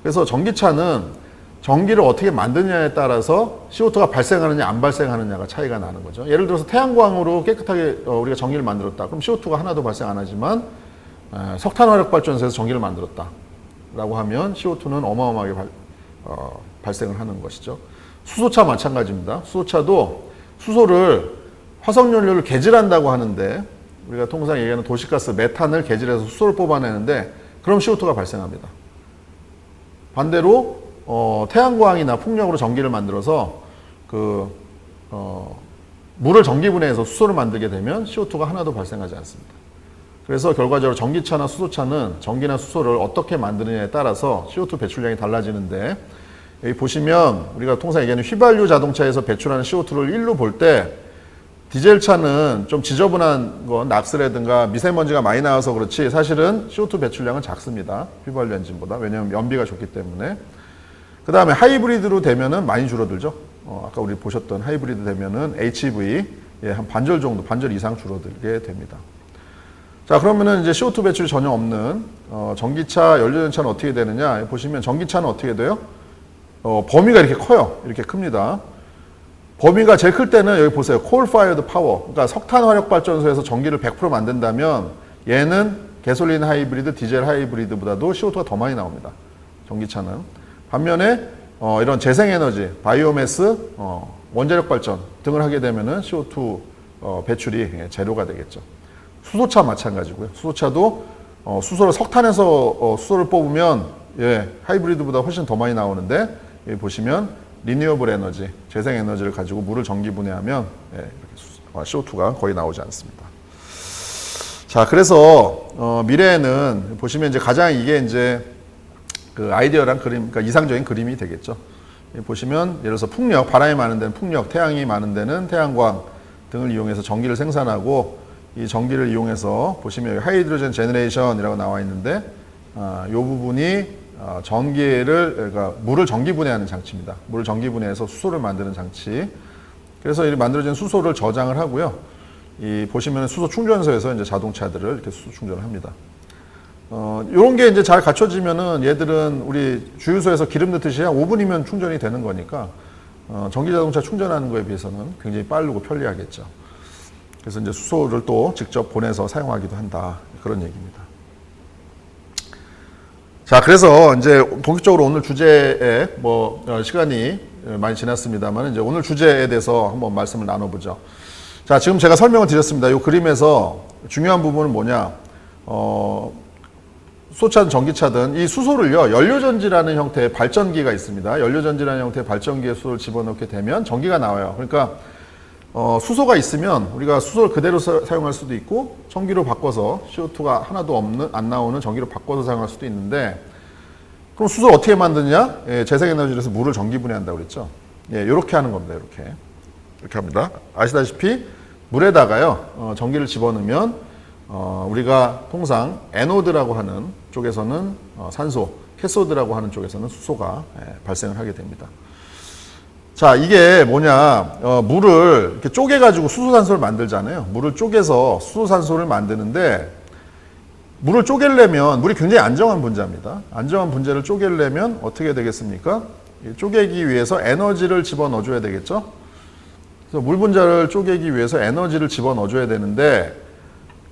그래서 전기차는 전기를 어떻게 만드느냐에 따라서 CO2가 발생하느냐 안 발생하느냐가 차이가 나는 거죠. 예를 들어서 태양광으로 깨끗하게 우리가 전기를 만들었다. 그럼 CO2가 하나도 발생 안 하지만 석탄 화력 발전소에서 전기를 만들었다 라고 하면 CO2는 어마어마하게 발생을 하는 것이죠. 수소차 마찬가지입니다. 수소차도 수소를 화석연료를 개질한다고 하는데, 우리가 통상 얘기하는 도시가스 메탄을 개질해서 수소를 뽑아내는데, 그럼 CO2가 발생합니다. 반대로 태양광이나 풍력으로 전기를 만들어서 물을 전기분해해서 수소를 만들게 되면 CO2가 하나도 발생하지 않습니다. 그래서 결과적으로 전기차나 수소차는 전기나 수소를 어떻게 만드느냐에 따라서 CO2 배출량이 달라지는데, 여기 보시면 우리가 통상 얘기하는 휘발유 자동차에서 배출하는 CO2를 1로 볼 때, 디젤차는 좀 지저분한 건 낙스라든가 미세먼지가 많이 나와서 그렇지 사실은 CO2 배출량은 작습니다. 휘발유 엔진보다. 왜냐하면 연비가 좋기 때문에. 그 다음에 하이브리드로 되면은 많이 줄어들죠. 아까 우리 보셨던 하이브리드 되면은 HEV 한 반절 정도, 반절 이상 줄어들게 됩니다. 자, 그러면은 이제 CO2 배출이 전혀 없는 전기차, 연료전차는 어떻게 되느냐? 보시면 전기차는 어떻게 돼요? 범위가 이렇게 커요. 이렇게 큽니다. 범위가 제일 클 때는 여기 보세요. coal fired power. 그러니까 석탄 화력 발전소에서 전기를 100% 만든다면 얘는 가솔린 하이브리드, 디젤 하이브리드보다도 CO2가 더 많이 나옵니다. 전기차는. 반면에 이런 재생에너지, 바이오매스, 원자력 발전 등을 하게 되면은 CO2 배출이 제로가 되겠죠. 수소차 마찬가지고요. 수소차도 수소를 석탄에서 수소를 뽑으면 하이브리드보다 훨씬 더 많이 나오는데 여기 보시면 리뉴어블 에너지, 재생 에너지를 가지고 물을 전기 분해하면 CO2가 거의 나오지 않습니다. 자, 그래서 미래에는 보시면 이제 가장 이게 이제 그 아이디어랑 그림, 그러니까 이상적인 그림이 되겠죠. 보시면 예를 들어서 풍력, 바람이 많은 데는 풍력, 태양이 많은 데는 태양광 등을 이용해서 전기를 생산하고 이 전기를 이용해서 보시면 여기 하이드로젠 제너레이션이라고 나와 있는데 이 부분이 그러니까 물을 전기 분해하는 장치입니다. 물을 전기 분해해서 수소를 만드는 장치. 그래서 이 만들어진 수소를 저장을 하고요. 이 보시면 수소 충전소에서 이제 자동차들을 이렇게 수소 충전을 합니다. 요런 게 이제 잘 갖춰지면은 얘들은 우리 주유소에서 기름 넣듯이 한 5분이면 충전이 되는 거니까 전기 자동차 충전하는 거에 비해서는 굉장히 빠르고 편리하겠죠. 그래서 이제 수소를 또 직접 보내서 사용하기도 한다. 그런 얘기입니다. 자, 그래서 이제 본격적으로 오늘 주제에 시간이 많이 지났습니다만 이제 오늘 주제에 대해서 한번 말씀을 나눠보죠. 자, 지금 제가 설명을 드렸습니다. 이 그림에서 중요한 부분은 뭐냐? 수소차든 전기차든 이 수소를요, 연료전지라는 형태의 발전기가 있습니다. 연료전지라는 형태의 발전기에 수소를 집어넣게 되면 전기가 나와요. 그러니까 수소가 있으면 우리가 수소를 그대로 사용할 수도 있고 전기로 바꿔서 CO2가 하나도 안 나오는 전기로 바꿔서 사용할 수도 있는데 그럼 수소를 어떻게 만드냐? 재생에너지에서 물을 전기 분해한다고 그랬죠. 이렇게 하는 겁니다. 이렇게 합니다. 아시다시피 물에다가요, 전기를 집어넣으면 우리가 통상 에노드라고 하는 쪽에서는 산소, 캐소드라고 하는 쪽에서는 수소가 발생을 하게 됩니다. 자, 이게 뭐냐, 물을 이렇게 쪼개가지고 수소산소를 만들잖아요. 물을 쪼개서 수소산소를 만드는데, 물을 쪼개려면, 물이 굉장히 안정한 분자입니다. 안정한 분자를 쪼개려면 어떻게 되겠습니까? 쪼개기 위해서 에너지를 집어넣어줘야 되겠죠? 그래서 물 분자를 쪼개기 위해서 에너지를 집어넣어줘야 되는데,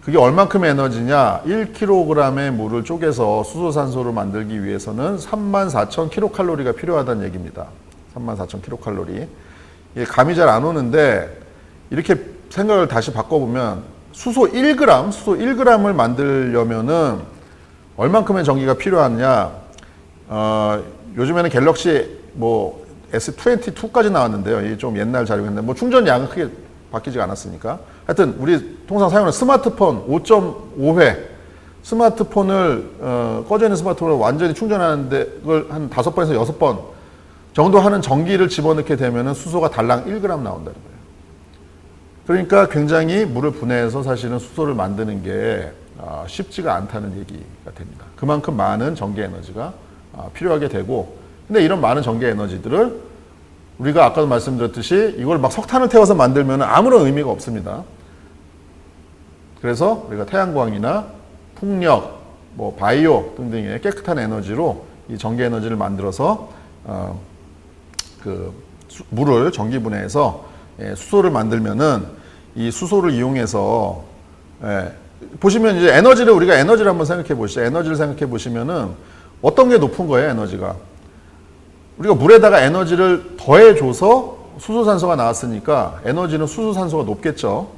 그게 얼만큼의 에너지냐? 1kg의 물을 쪼개서 수소산소를 만들기 위해서는 34,000kcal가 필요하다는 얘기입니다. 34,000kcal. 이게 감이 잘 안 오는데 이렇게 생각을 다시 바꿔보면 수소 1g을 만들려면은 얼만큼의 전기가 필요하냐? 요즘에는 갤럭시 S22까지 나왔는데요. 이게 좀 옛날 자료인데 충전량은 크게 바뀌지가 않았으니까. 하여튼 우리 통상 사용하는 스마트폰 5.5회 스마트폰을 꺼져 있는 스마트폰을 완전히 충전하는데 그걸 한 5번에서 6번 정도 하는 전기를 집어넣게 되면 수소가 달랑 1g 나온다는 거예요. 그러니까 굉장히 물을 분해해서 사실은 수소를 만드는 게 쉽지가 않다는 얘기가 됩니다. 그만큼 많은 전기 에너지가 필요하게 되고, 근데 이런 많은 전기 에너지들을 우리가 아까도 말씀드렸듯이 이걸 막 석탄을 태워서 만들면 아무런 의미가 없습니다. 그래서 우리가 태양광이나 풍력, 바이오 등등의 깨끗한 에너지로 이 전기 에너지를 만들어서 물을 전기 분해해서 수소를 만들면은 이 수소를 이용해서 보시면 이제 우리가 에너지를 한번 생각해 보시죠. 에너지를 생각해 보시면은 어떤 게 높은 거예요, 에너지가? 우리가 물에다가 에너지를 더해줘서 수소산소가 나왔으니까 에너지는 수소산소가 높겠죠.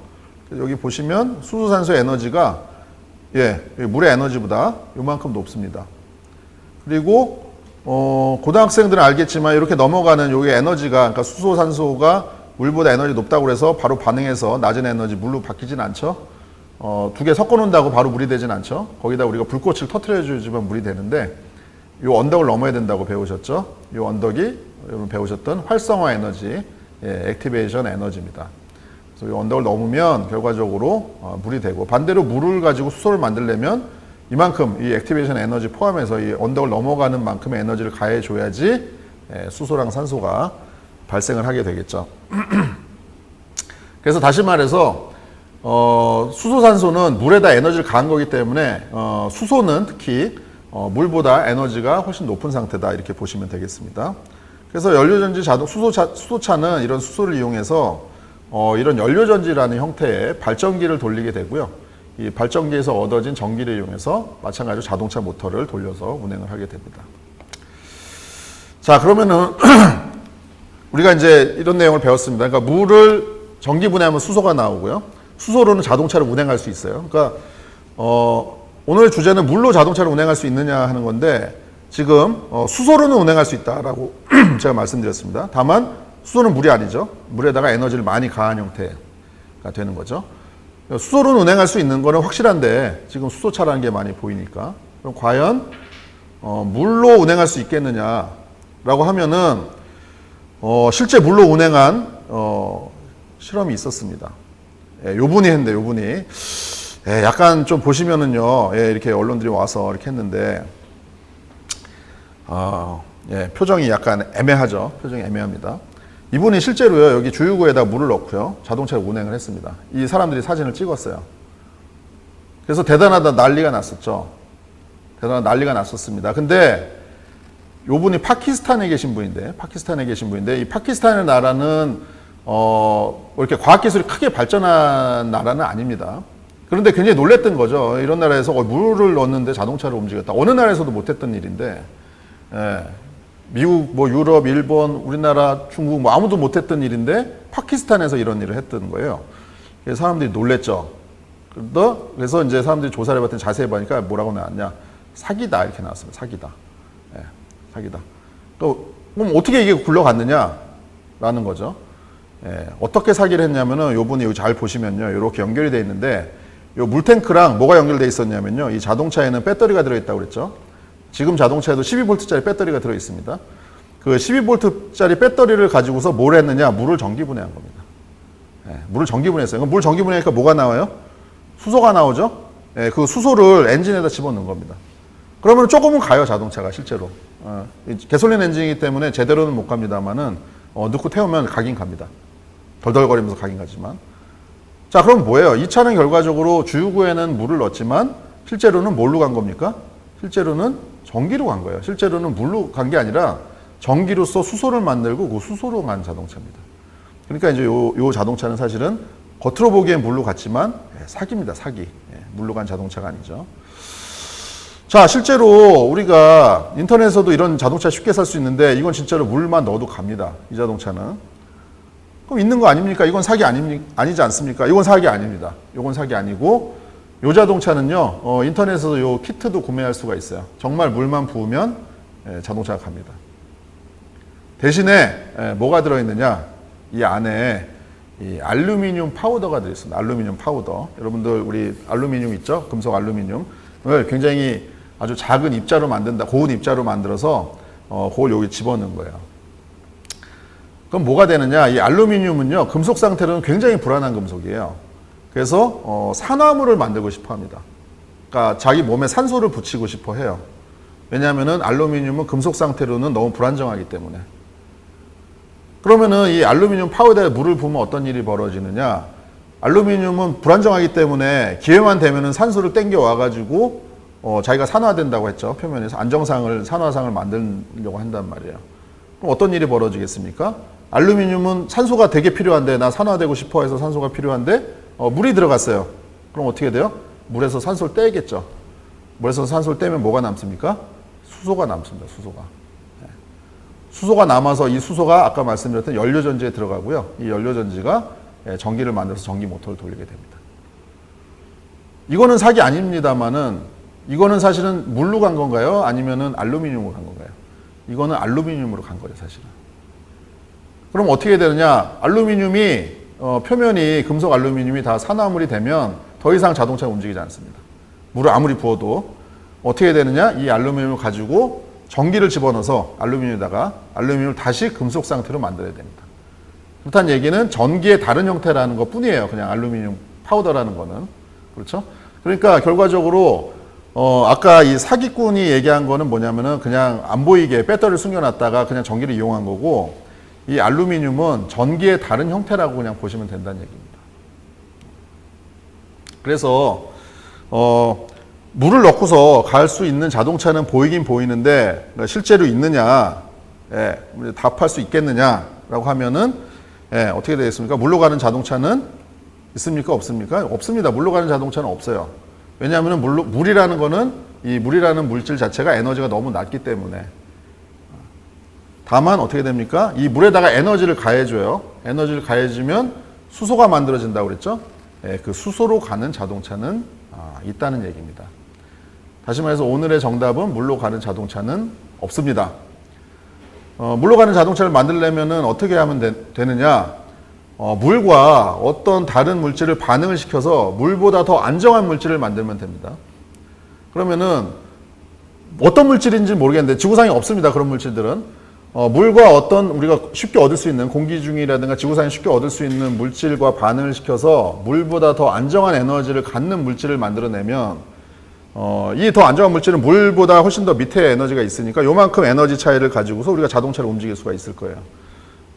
여기 보시면 수소산소 에너지가 물의 에너지보다 요만큼 높습니다. 그리고 고등학생들은 알겠지만 이렇게 넘어가는 여기 에너지가, 그러니까 수소산소가 물보다 에너지 높다고 해서 바로 반응해서 낮은 에너지 물로 바뀌진 않죠. 두 개 섞어 놓는다고 바로 물이 되진 않죠. 거기다 우리가 불꽃을 터트려 주지만 물이 되는데 이 언덕을 넘어야 된다고 배우셨죠. 이 언덕이 여러분 배우셨던 활성화 에너지, 액티베이션 에너지입니다. 그래서 이 언덕을 넘으면 결과적으로 물이 되고, 반대로 물을 가지고 수소를 만들려면 이만큼 이 액티베이션 에너지 포함해서 이 언덕을 넘어가는 만큼의 에너지를 가해줘야지 수소랑 산소가 발생을 하게 되겠죠. 그래서 다시 말해서 수소산소는 물에다 에너지를 가한 거기 때문에 수소는 특히 물보다 에너지가 훨씬 높은 상태다, 이렇게 보시면 되겠습니다. 그래서 연료전지 수소차는 이런 수소를 이용해서 이런 연료전지라는 형태의 발전기를 돌리게 되고요. 이 발전기에서 얻어진 전기를 이용해서 마찬가지로 자동차 모터를 돌려서 운행을 하게 됩니다. 자, 그러면은 우리가 이제 이런 내용을 배웠습니다. 그러니까 물을 전기 분해하면 수소가 나오고요. 수소로는 자동차를 운행할 수 있어요. 그러니까 오늘 주제는 물로 자동차를 운행할 수 있느냐 하는 건데 지금 수소로는 운행할 수 있다라고 제가 말씀드렸습니다. 다만 수소는 물이 아니죠. 물에다가 에너지를 많이 가한 형태가 되는 거죠. 수소로는 운행할 수 있는 거는 확실한데 지금 수소차라는 게 많이 보이니까 그럼 과연 물로 운행할 수 있겠느냐라고 하면은 실제 물로 운행한 실험이 있었습니다. 예, 요분이 했는데 요분이 예, 약간 좀 보시면은요, 예, 이렇게 언론들이 와서 이렇게 했는데 예, 표정이 약간 애매하죠. 표정이 애매합니다. 이분이 실제로요, 여기 주유구에다 물을 넣고요, 자동차를 운행을 했습니다. 이 사람들이 사진을 찍었어요. 그래서 대단하다 난리가 났었죠. 대단한 난리가 났었습니다. 근데 요분이 파키스탄에 계신 분인데, 이 파키스탄의 나라는 이렇게 과학기술이 크게 발전한 나라는 아닙니다. 그런데 굉장히 놀랬던 거죠. 이런 나라에서 물을 넣었는데 자동차를 움직였다. 어느 나라에서도 못했던 일인데, 예, 미국, 뭐 유럽, 일본, 우리나라, 중국 뭐 아무도 못했던 일인데 파키스탄에서 이런 일을 했던 거예요. 그래서 사람들이 놀랬죠. 그래서 이제 사람들이 조사를 해봤더니 자세히 보니까 뭐라고 나왔냐? 사기다 이렇게 나왔습니다. 사기다. 예, 사기다. 또 그럼 어떻게 이게 굴러갔느냐라는 거죠. 예, 어떻게 사기를 했냐면은 요분이 여기 잘 보시면요, 이렇게 연결이 돼 있는데 요 물탱크랑 뭐가 연결돼 있었냐면요, 이 자동차에는 배터리가 들어있다고 그랬죠. 지금 자동차에도 12V짜리 배터리가 들어 있습니다. 그 12V짜리 배터리를 가지고서 뭘 했느냐? 물을 전기분해한 겁니다. 예, 물을 전기분해했어요. 그럼 물 전기분해하니까 뭐가 나와요? 수소가 나오죠? 예, 그 수소를 엔진에다 집어넣은 겁니다. 그러면 조금은 가요, 자동차가 실제로. 가솔린 엔진이기 때문에 제대로는 못 갑니다만은 넣고 태우면 가긴 갑니다. 덜덜거리면서 가긴 가지만. 자, 그럼 뭐예요? 이 차는 결과적으로 주유구에는 물을 넣었지만 실제로는 뭘로 간 겁니까? 실제로는 전기로 간 거예요. 실제로는 물로 간 게 아니라 전기로서 수소를 만들고 그 수소로 간 자동차입니다. 그러니까 이제 요 자동차는 사실은 겉으로 보기엔 물로 갔지만 사기입니다. 사기. 예, 물로 간 자동차가 아니죠. 자, 실제로 우리가 인터넷에서도 이런 자동차 쉽게 살 수 있는데 이건 진짜로 물만 넣어도 갑니다. 이 자동차는. 그럼 있는 거 아닙니까? 이건 사기 아니지 않습니까? 이건 사기 아닙니다. 이건 사기 아니고 이 자동차는요, 인터넷에서 요 키트도 구매할 수가 있어요. 정말 물만 부으면 자동차가 갑니다. 대신에 뭐가 들어있느냐? 이 안에 이 알루미늄 파우더가 들어있습니다. 알루미늄 파우더. 여러분들 우리 알루미늄 있죠? 금속 알루미늄을 굉장히 아주 작은 입자로 만든다. 고운 입자로 만들어서 그걸 여기 집어넣은 거예요. 그럼 뭐가 되느냐? 이 알루미늄은요, 금속 상태로는 굉장히 불안한 금속이에요. 그래서 산화물을 만들고 싶어 합니다. 그러니까 자기 몸에 산소를 붙이고 싶어 해요. 왜냐하면은 알루미늄은 금속 상태로는 너무 불안정하기 때문에. 그러면은 이 알루미늄 파우더에 물을 부으면 어떤 일이 벌어지느냐? 알루미늄은 불안정하기 때문에 기회만 되면은 산소를 땡겨 와가지고 자기가 산화된다고 했죠. 표면에서 산화상을 만들려고 한단 말이에요. 그럼 어떤 일이 벌어지겠습니까? 알루미늄은 산소가 되게 필요한데, 나 산화되고 싶어 해서 산소가 필요한데 물이 들어갔어요. 그럼 어떻게 돼요? 물에서 산소를 떼겠죠. 물에서 산소를 떼면 뭐가 남습니까? 수소가 남습니다. 수소가. 네. 수소가 남아서 이 수소가 아까 말씀드렸던 연료전지에 들어가고요. 이 연료전지가 전기를 만들어서 전기 모터를 돌리게 됩니다. 이거는 사기 아닙니다만은 이거는 사실은 물로 간 건가요? 아니면은 알루미늄으로 간 건가요? 이거는 알루미늄으로 간 거죠, 사실은. 그럼 어떻게 되느냐? 알루미늄이 표면이 금속 알루미늄이 다 산화물이 되면 더 이상 자동차가 움직이지 않습니다. 물을 아무리 부어도 어떻게 되느냐? 이 알루미늄을 가지고 전기를 집어넣어서 알루미늄에다가 알루미늄을 다시 금속 상태로 만들어야 됩니다. 그렇다는 얘기는 전기의 다른 형태라는 것 뿐이에요. 그냥 알루미늄 파우더라는 거는. 그렇죠? 그러니까 결과적으로 아까 이 사기꾼이 얘기한 거는 뭐냐면은 그냥 안 보이게 배터리를 숨겨놨다가 그냥 전기를 이용한 거고, 이 알루미늄은 전기의 다른 형태라고 그냥 보시면 된다는 얘기입니다. 그래서 물을 넣고서 갈 수 있는 자동차는 보이긴 보이는데 실제로 있느냐, 답할 수 있겠느냐라고 하면은 어떻게 되겠습니까? 물로 가는 자동차는 있습니까? 없습니까? 없습니다. 물로 가는 자동차는 없어요. 왜냐하면 물이라는 거는 이 물이라는 물질 자체가 에너지가 너무 낮기 때문에. 다만 어떻게 됩니까? 이 물에다가 에너지를 가해줘요. 에너지를 가해주면 수소가 만들어진다고 그랬죠? 예, 그 수소로 가는 자동차는 있다는 얘기입니다. 다시 말해서 오늘의 정답은 물로 가는 자동차는 없습니다. 물로 가는 자동차를 만들려면 어떻게 하면 되느냐? 물과 어떤 다른 물질을 반응을 시켜서 물보다 더 안정한 물질을 만들면 됩니다. 그러면은 어떤 물질인지 모르겠는데 지구상에 없습니다. 그런 물질들은. 물과 어떤 우리가 쉽게 얻을 수 있는 공기 중이라든가 지구상에 쉽게 얻을 수 있는 물질과 반응을 시켜서 물보다 더 안정한 에너지를 갖는 물질을 만들어내면 이 더 안정한 물질은 물보다 훨씬 더 밑에 에너지가 있으니까 요만큼 에너지 차이를 가지고서 우리가 자동차를 움직일 수가 있을 거예요.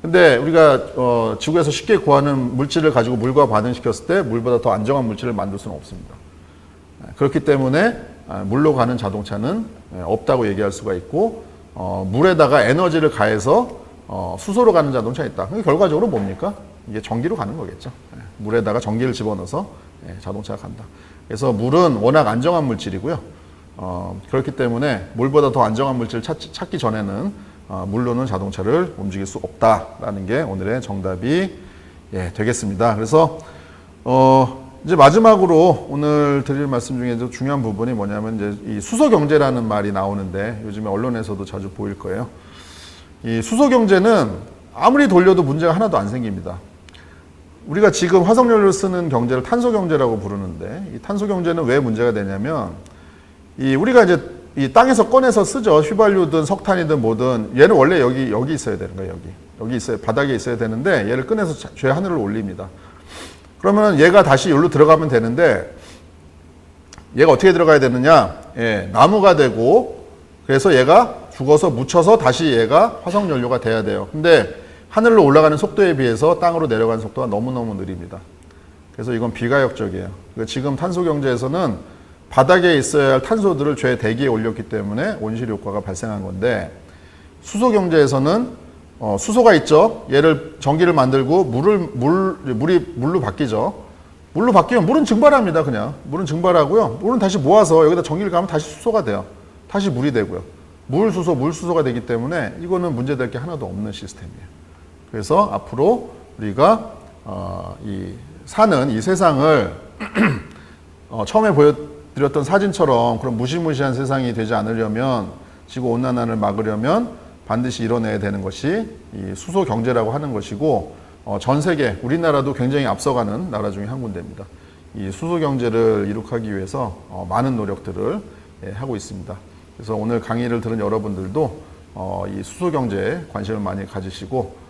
근데 우리가 지구에서 쉽게 구하는 물질을 가지고 물과 반응시켰을 때 물보다 더 안정한 물질을 만들 수는 없습니다. 그렇기 때문에 물로 가는 자동차는 없다고 얘기할 수가 있고 물에다가 에너지를 가해서 수소로 가는 자동차가 있다. 결과적으로 뭡니까? 이게 전기로 가는 거겠죠. 물에다가 전기를 집어넣어서 자동차가 간다. 그래서 물은 워낙 안정한 물질이고요. 그렇기 때문에 물보다 더 안정한 물질을 찾기 전에는 물로는 자동차를 움직일 수 없다라는 게 오늘의 정답이 되겠습니다. 그래서 이제 마지막으로 오늘 드릴 말씀 중에 중요한 부분이 뭐냐면 이제 이 수소 경제라는 말이 나오는데 요즘에 언론에서도 자주 보일 거예요. 이 수소 경제는 아무리 돌려도 문제가 하나도 안 생깁니다. 우리가 지금 화석연료를 쓰는 경제를 탄소 경제라고 부르는데 이 탄소 경제는 왜 문제가 되냐면 우리가 이제 이 땅에서 꺼내서 쓰죠. 휘발유든 석탄이든 뭐든 얘는 원래 여기 있어야 되는 거예요. 여기 있어요. 바닥에 있어야 되는데 얘를 꺼내서 제 하늘을 올립니다. 그러면 얘가 다시 여기로 들어가면 되는데 얘가 어떻게 들어가야 되느냐? 나무가 되고 그래서 얘가 죽어서 묻혀서 다시 얘가 화석연료가 돼야 돼요. 근데 하늘로 올라가는 속도에 비해서 땅으로 내려가는 속도가 너무너무 느립니다. 그래서 이건 비가역적이에요. 지금 탄소 경제에서는 바닥에 있어야 할 탄소들을 최대기에 올렸기 때문에 온실 효과가 발생한 건데 수소 경제에서는 수소가 있죠. 얘를 전기를 만들고 물이 물로 바뀌죠. 물로 바뀌면 물은 증발합니다. 그냥 물은 증발하고요. 물은 다시 모아서 여기다 전기를 가면 다시 수소가 돼요. 다시 물이 되고요. 물수소가 되기 때문에 이거는 문제될 게 하나도 없는 시스템이에요. 그래서 앞으로 우리가 사는 이 세상을 처음에 보여드렸던 사진처럼 그런 무시무시한 세상이 되지 않으려면 지구 온난화를 막으려면 반드시 이뤄내야 되는 것이 이 수소 경제라고 하는 것이고 전 세계 우리나라도 굉장히 앞서가는 나라 중에 한 군데입니다. 이 수소 경제를 이룩하기 위해서 많은 노력들을 하고 있습니다. 그래서 오늘 강의를 들은 여러분들도 이 수소 경제에 관심을 많이 가지시고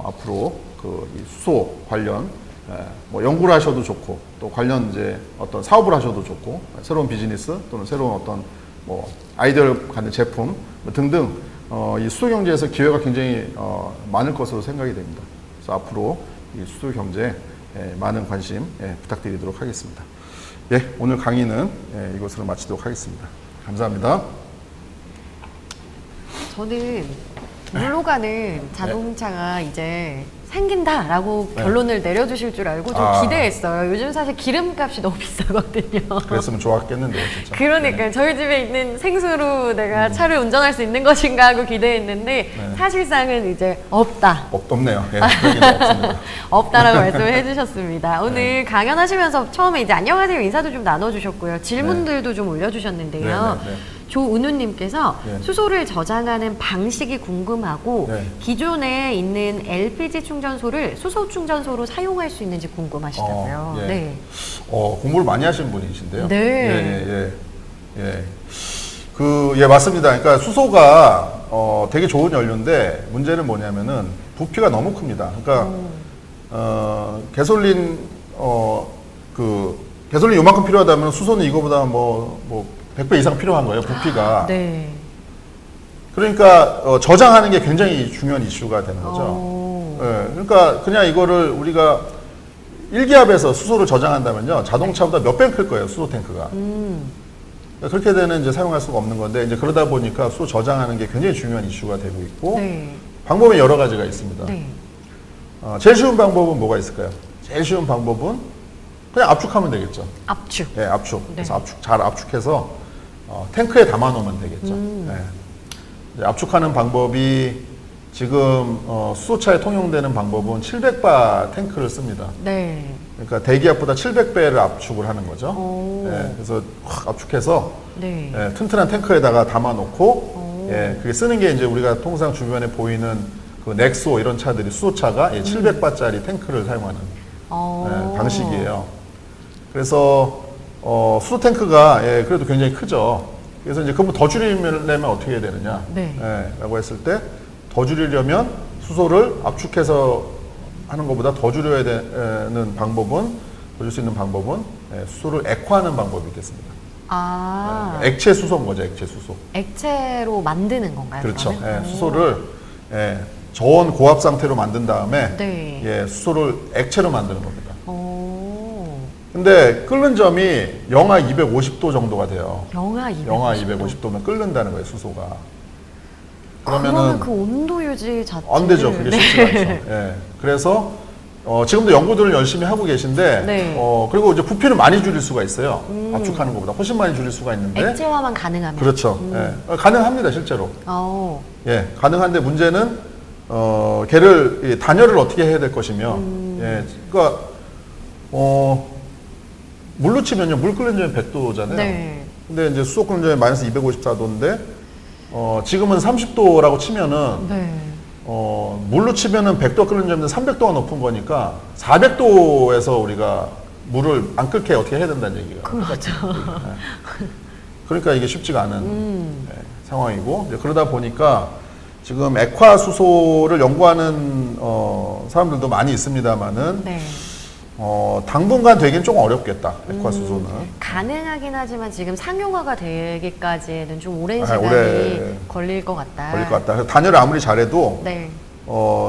앞으로 이 수소 관련 뭐 연구를 하셔도 좋고 또 관련 이제 어떤 사업을 하셔도 좋고 새로운 비즈니스 또는 새로운 어떤 뭐 아이디어를 갖는 제품 등등 이 수소 경제에서 기회가 굉장히 많을 것으로 생각이 됩니다. 그래서 앞으로 이 수소 경제에 많은 관심 부탁드리도록 하겠습니다. 오늘 강의는 이것으로 마치도록 하겠습니다. 감사합니다. 저는 물로 가는 자동차가 이제 생긴다라고 결론을 내려주실 줄 알고 좀 기대했어요. 요즘 사실 기름값이 너무 비싸거든요. 그랬으면 좋았겠는데요, 진짜. 그러니까 저희 집에 있는 생수로 내가 차를 운전할 수 있는 것인가 하고 기대했는데 사실상은 이제 없다. 없네요. 여기는 없습니다. 없다라고 말씀을 해주셨습니다. 오늘 강연하시면서 처음에 이제 안녕하세요 인사도 좀 나눠주셨고요. 질문들도 좀 올려주셨는데요. 조은우님께서 수소를 저장하는 방식이 궁금하고 기존에 있는 LPG 충전소를 수소 충전소로 사용할 수 있는지 궁금하시다고요. 공부를 많이 하신 분이신데요. 네. 맞습니다. 그러니까 수소가 되게 좋은 연료인데 문제는 뭐냐면은 부피가 너무 큽니다. 그러니까 가솔린 가솔린 요만큼 필요하다면 수소는 이거보다 뭐 100배 이상 필요한 거예요, 부피가. 그러니까 저장하는 게 굉장히 중요한 이슈가 되는 거죠. 그러니까 그냥 이거를 우리가 1기압에서 수소를 저장한다면요, 자동차보다 몇 배 클 거예요, 수소 탱크가. 그렇게 되는 이제 사용할 수가 없는 건데 이제 그러다 보니까 수소 저장하는 게 굉장히 중요한 이슈가 되고 있고 방법이 여러 가지가 있습니다. 제일 쉬운 방법은 뭐가 있을까요? 제일 쉬운 방법은 그냥 압축하면 되겠죠. 압축. 압축. 그래서 잘 압축해서 탱크에 담아 놓으면 되겠죠. 이제 압축하는 방법이 지금 수소차에 통용되는 방법은 700바 탱크를 씁니다. 네. 그러니까 대기압보다 700배를 압축을 하는 거죠. 오. 예, 그래서 확 압축해서 네. 예, 튼튼한 탱크에다가 담아놓고 예, 그게 쓰는 게 이제 우리가 통상 주변에 보이는 그 넥소 이런 차들이 수소차가 예, 700바짜리 탱크를 사용하는 예, 방식이에요. 그래서 수소 탱크가 예, 그래도 굉장히 크죠. 그래서 이제 그거 더 줄이려면 어떻게 해야 되느냐? 네. 예, 라고 했을 때 더 줄이려면 수소를 압축해서 하는 것보다 더 줄여야 되는 방법은 더 줄 수 있는 방법은 예, 수소를 액화하는 방법이 있겠습니다. 아. 예, 액체 수소인 거죠, 액체 수소. 액체로 만드는 건가요? 그렇죠. 그러면? 예, 수소를 예, 저온 고압 상태로 만든 다음에 네. 예, 수소를 액체로 만드는 겁니다. 오. 근데 끓는 점이 영하 250도 정도가 돼요. 영하 250도. 영하 250도면 끓는다는 거예요, 수소가. 그러면 그 온도 유지 자체를 안 되죠. 그게 쉽지가 않죠. 예. 그래서 지금도 연구들을 열심히 하고 계신데 네. 그리고 이제 부피를 많이 줄일 수가 있어요. 압축하는 것보다 훨씬 많이 줄일 수가 있는데 액체화만 가능하면. 그렇죠. 예. 가능합니다, 실제로. 오. 예, 가능한데 문제는 걔를 이 단열을 어떻게 해야 될 것이며, 예, 그러니까 물로 치면요, 물 끓는 점이 100도잖아요. 네. 근데 이제 수소 끓는 점이 마이너스 254도인데 지금은 30도라고 치면은 네. 물로 치면은 100도 끓는 점은 300도가 높은 거니까 400도에서 우리가 물을 안 끓게 어떻게 해야 된다는 얘기가. 그렇죠. 그러니까 이게 쉽지가 않은 예, 상황이고 이제 그러다 보니까 지금 액화 수소를 연구하는 사람들도 많이 있습니다만은 네. 당분간 되긴 좀 어렵겠다, 액화 수소는. 가능하긴 하지만 지금 상용화가 되기까지는 좀 오랜 아, 시간이 오래 걸릴 것 같다. 걸릴 것 같다. 그래서 단열을 아무리 잘해도 네.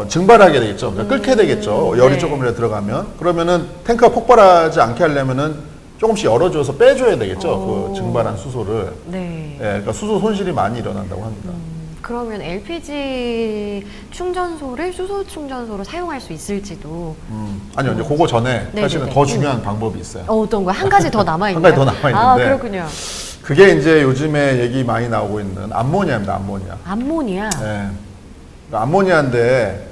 증발하게 되겠죠. 그러니까 끓게 되겠죠. 열이 네. 조금이라도 들어가면. 그러면은 탱크가 폭발하지 않게 하려면은 조금씩 열어줘서 빼줘야 되겠죠. 그 증발한 수소를. 네. 예, 그러니까 수소 손실이 많이 일어난다고 합니다. 그러면 LPG 충전소를 수소 충전소로 사용할 수 있을지도. 아니요, 이제 그거 전에 네네네. 사실은 더 중요한 방법이 있어요. 어떤 거? 한 가지 더 남아있나요? 한 가지 더 남아있는데. 아, 그렇군요. 그게 이제 요즘에 얘기 많이 나오고 있는 암모니아입니다, 암모니아. 암모니아. 예. 그러니까 암모니아인데,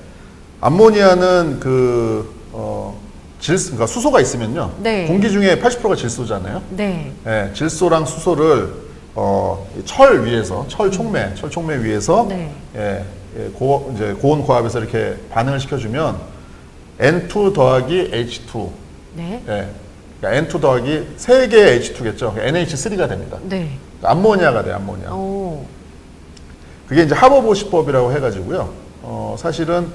암모니아는 그러니까 수소가 있으면요. 네. 공기 중에 80%가 질소잖아요. 네. 예, 질소랑 수소를 철 위에서, 철 촉매 위에서 네. 이제 고온 고압에서 이렇게 반응을 시켜주면 N2 더하기 H2, 네. 예, 그러니까 N2 더하기 3개의 H2겠죠. NH3가 됩니다. 네. 암모니아가 돼요, 암모니아. 오. 그게 이제 하버보시법이라고 해가지고요. 사실은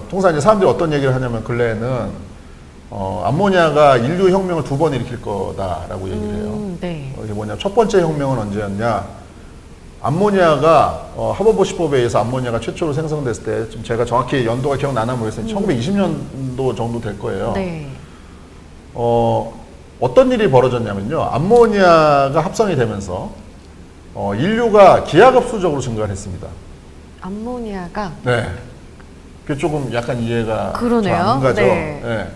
통상 이제 사람들이 어떤 얘기를 하냐면 근래에는 암모니아가 인류 혁명을 2번 일으킬 거다라고 얘기를 해요. 네. 이게 뭐냐? 첫 번째 혁명은 언제였냐? 암모니아가 하버보시법에 의해서 암모니아가 최초로 생성됐을 때, 좀 제가 정확히 연도가 기억나나 모르겠어요. 1920년도 정도 될 거예요. 네. 어떤 일이 벌어졌냐면요. 암모니아가 합성이 되면서 인류가 기하급수적으로 증가를 했습니다. 암모니아가. 네. 그게 조금 약간 이해가 그러네요. 잘 안 가죠. 네. 네.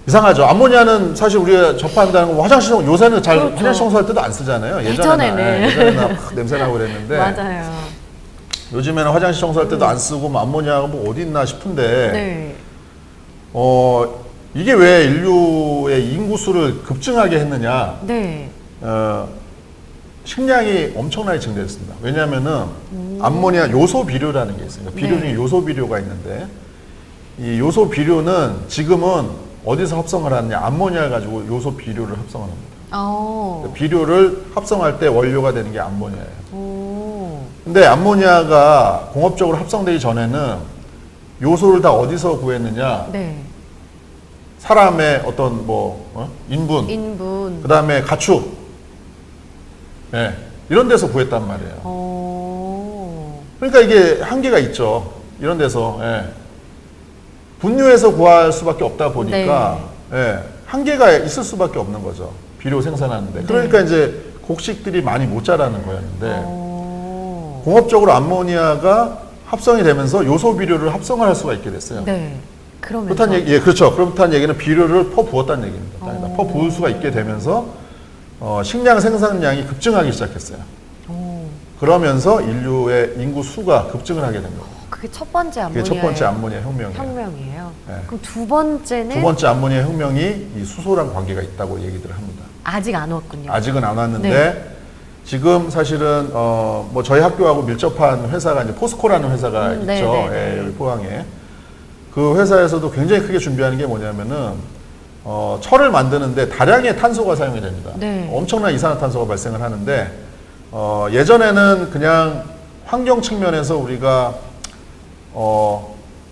이상하죠. 암모니아는 사실 우리가 접한다는 거 화장실 요새는 잘 그렇죠. 화장실 청소할 때도 안 쓰잖아요. 예전에는. 예전에는 냄새 나고 그랬는데 맞아요. 요즘에는 화장실 청소할 때도 안 쓰고 뭐 암모니아가 뭐 어디 있나 싶은데 네. 이게 왜 인류의 인구수를 급증하게 했느냐? 네. 식량이 엄청나게 증대했습니다. 왜냐하면은 암모니아 요소 비료라는 게 있습니다. 비료 네. 중에 요소 비료가 있는데 이 요소 비료는 지금은 어디서 합성을 하느냐? 암모니아를 가지고 요소 비료를 합성을 합니다. 비료를 합성할 때 원료가 되는 게 암모니아예요. 오. 근데 암모니아가 공업적으로 합성되기 전에는 요소를 다 어디서 구했느냐? 네. 사람의 어떤 인분, 인분. 그 다음에 가축, 예, 이런 데서 구했단 말이에요. 그러니까 이게 한계가 있죠. 이런 데서 분유에서 구할 수밖에 없다 보니까 한계가 있을 수밖에 없는 거죠. 비료 생산하는데. 그러니까 이제 곡식들이 많이 못 자라는 거였는데 공업적으로 암모니아가 합성이 되면서 요소 비료를 합성을 할 수가 있게 됐어요. 네. 그러면서. 그렇다는 얘기, 그렇죠. 그렇다는 얘기는 비료를 퍼부었다는 얘기입니다. 퍼부을 수가 있게 되면서 식량 생산량이 급증하기 시작했어요. 그러면서 인류의 인구 수가 급증을 하게 된 거예요. 그게 첫 번째 그게 암모니아 첫 번째 암모니아 혁명이에요. 혁명이에요. 네. 그럼 두 번째는 두 번째 암모니아 혁명이 이 수소랑 관계가 있다고 얘기들을 합니다. 아직 안 왔군요. 아직은 안 왔는데 네. 지금 사실은 뭐 저희 학교하고 밀접한 회사가 이제 포스코라는 회사가 있죠. 네, 네, 네. 예, 여기 포항에. 그 회사에서도 굉장히 크게 준비하는 게 뭐냐면은 철을 만드는데 다량의 탄소가 사용이 됩니다. 네. 엄청난 이산화탄소가 발생을 하는데 예전에는 그냥 환경 측면에서 우리가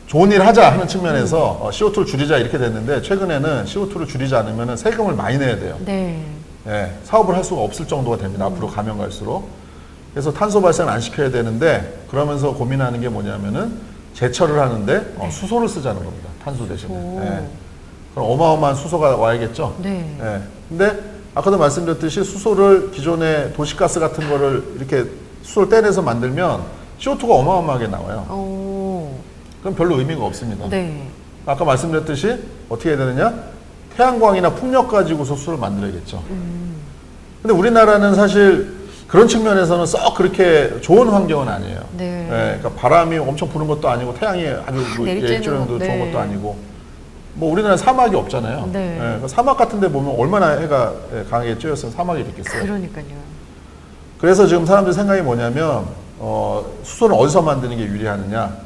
좋은 일 하자 하는 측면에서 CO2를 줄이자 이렇게 됐는데 최근에는 CO2를 줄이지 않으면 세금을 많이 내야 돼요. 네. 예, 사업을 할 수가 없을 정도가 됩니다. 앞으로 가면 갈수록. 그래서 탄소 발생을 안 시켜야 되는데 그러면서 고민하는 게 뭐냐면은 제철을 하는데 수소를 쓰자는 겁니다. 탄소 대신에. 예. 그럼 어마어마한 수소가 와야겠죠. 네. 예. 근데 아까도 말씀드렸듯이 수소를 기존의 도시가스 같은 거를 이렇게 수소를 떼내서 만들면 CO2가 어마어마하게 나와요. 그럼 별로 의미가 없습니다. 네. 아까 말씀드렸듯이 어떻게 해야 되느냐? 태양광이나 풍력 가지고서 수소를 만들어야겠죠. 근데 우리나라는 사실 그런 측면에서는 썩 그렇게 좋은 환경은 아니에요. 네. 예, 그러니까 바람이 엄청 부는 것도 아니고 태양이 아주 내리쬐는 일조량도 네. 좋은 것도 아니고 뭐 우리나라는 사막이 없잖아요. 네. 예, 그 사막 같은 데 보면 얼마나 해가 강하게 쬐었으면 사막이 됐겠어요. 그러니까요. 그래서 지금 사람들 생각이 뭐냐면 수소는 어디서 만드는 게 유리하느냐?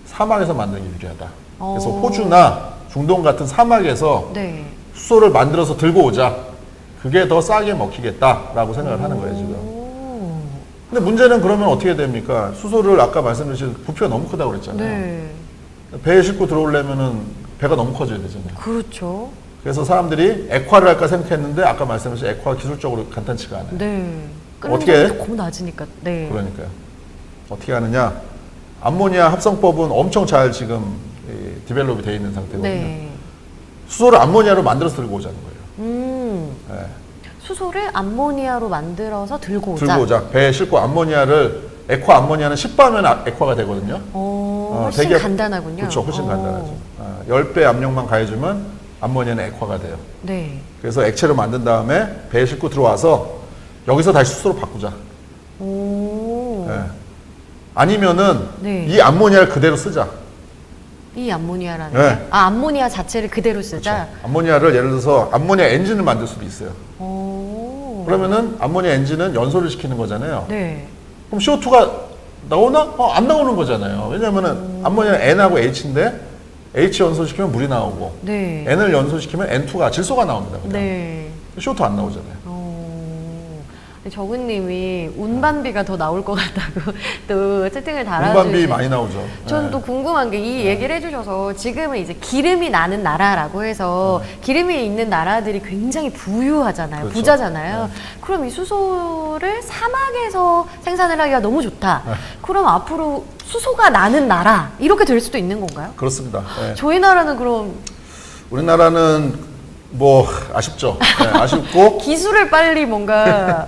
사막에서 만드는 게 유리하다. 그래서 호주나 중동 같은 사막에서 네. 수소를 만들어서 들고 오자. 그게 더 싸게 먹히겠다라고 생각을 하는 거예요, 지금. 근데 문제는 그러면 어떻게 됩니까? 수소를 아까 말씀드린 부피가 너무 크다고 그랬잖아요. 네. 배에 싣고 들어오려면은 배가 너무 커져야 되잖아요. 그렇죠. 그래서 사람들이 액화를 할까 생각했는데 아까 말씀하신 액화 기술적으로 간단치가 않아요. 네. 어떻게? 너무 낮으니까. 네. 그러니까요. 어떻게 하느냐? 암모니아 합성법은 엄청 잘 지금 디벨롭이 되어 있는 상태거든요. 네. 수소를 암모니아로 만들어서 들고 오자는 거예요. 네. 수소를 암모니아로 만들어서 들고 오자. 들고 오자. 배에 싣고 암모니아를 액화 암모니아는 10바면 액화가 되거든요. 훨씬 되게 간단하군요. 그렇죠. 훨씬 간단하죠. 10배 압력만 가해주면 암모니아는 액화가 돼요. 네. 그래서 액체를 만든 다음에 배에 싣고 들어와서 여기서 다시 수소로 바꾸자. 네. 아니면은 네. 이 암모니아를 그대로 쓰자. 이 암모니아라는 네. 게? 암모니아 자체를 그대로 쓰자. 그렇죠. 암모니아를 예를 들어서 암모니아 엔진을 만들 수도 있어요. 그러면은 암모니아 엔진은 연소를 시키는 거잖아요. 네. 그럼 CO2가 나오나? 안 나오는 거잖아요. 왜냐면은 암모니아 N하고 H인데 H 연소시키면 물이 나오고 네. N을 연소시키면 N2가 질소가 나옵니다. 그냥. 네. CO2 안 나오잖아요. 정은님이 운반비가 더 나올 것 같다고 또 채팅을 달아주시고 운반비 많이 나오죠. 저는 네. 또 궁금한 게 이 얘기를 해주셔서 지금은 이제 기름이 나는 나라라고 해서 기름이 있는 나라들이 굉장히 부유하잖아요. 그렇죠. 부자잖아요. 그럼 이 수소를 사막에서 생산을 하기가 너무 좋다. 그럼 앞으로 수소가 나는 나라 이렇게 될 수도 있는 건가요? 그렇습니다. 네. 저희 나라는 그럼 우리나라는 뭐 아쉽죠. 네, 아쉽고 기술을 빨리 뭔가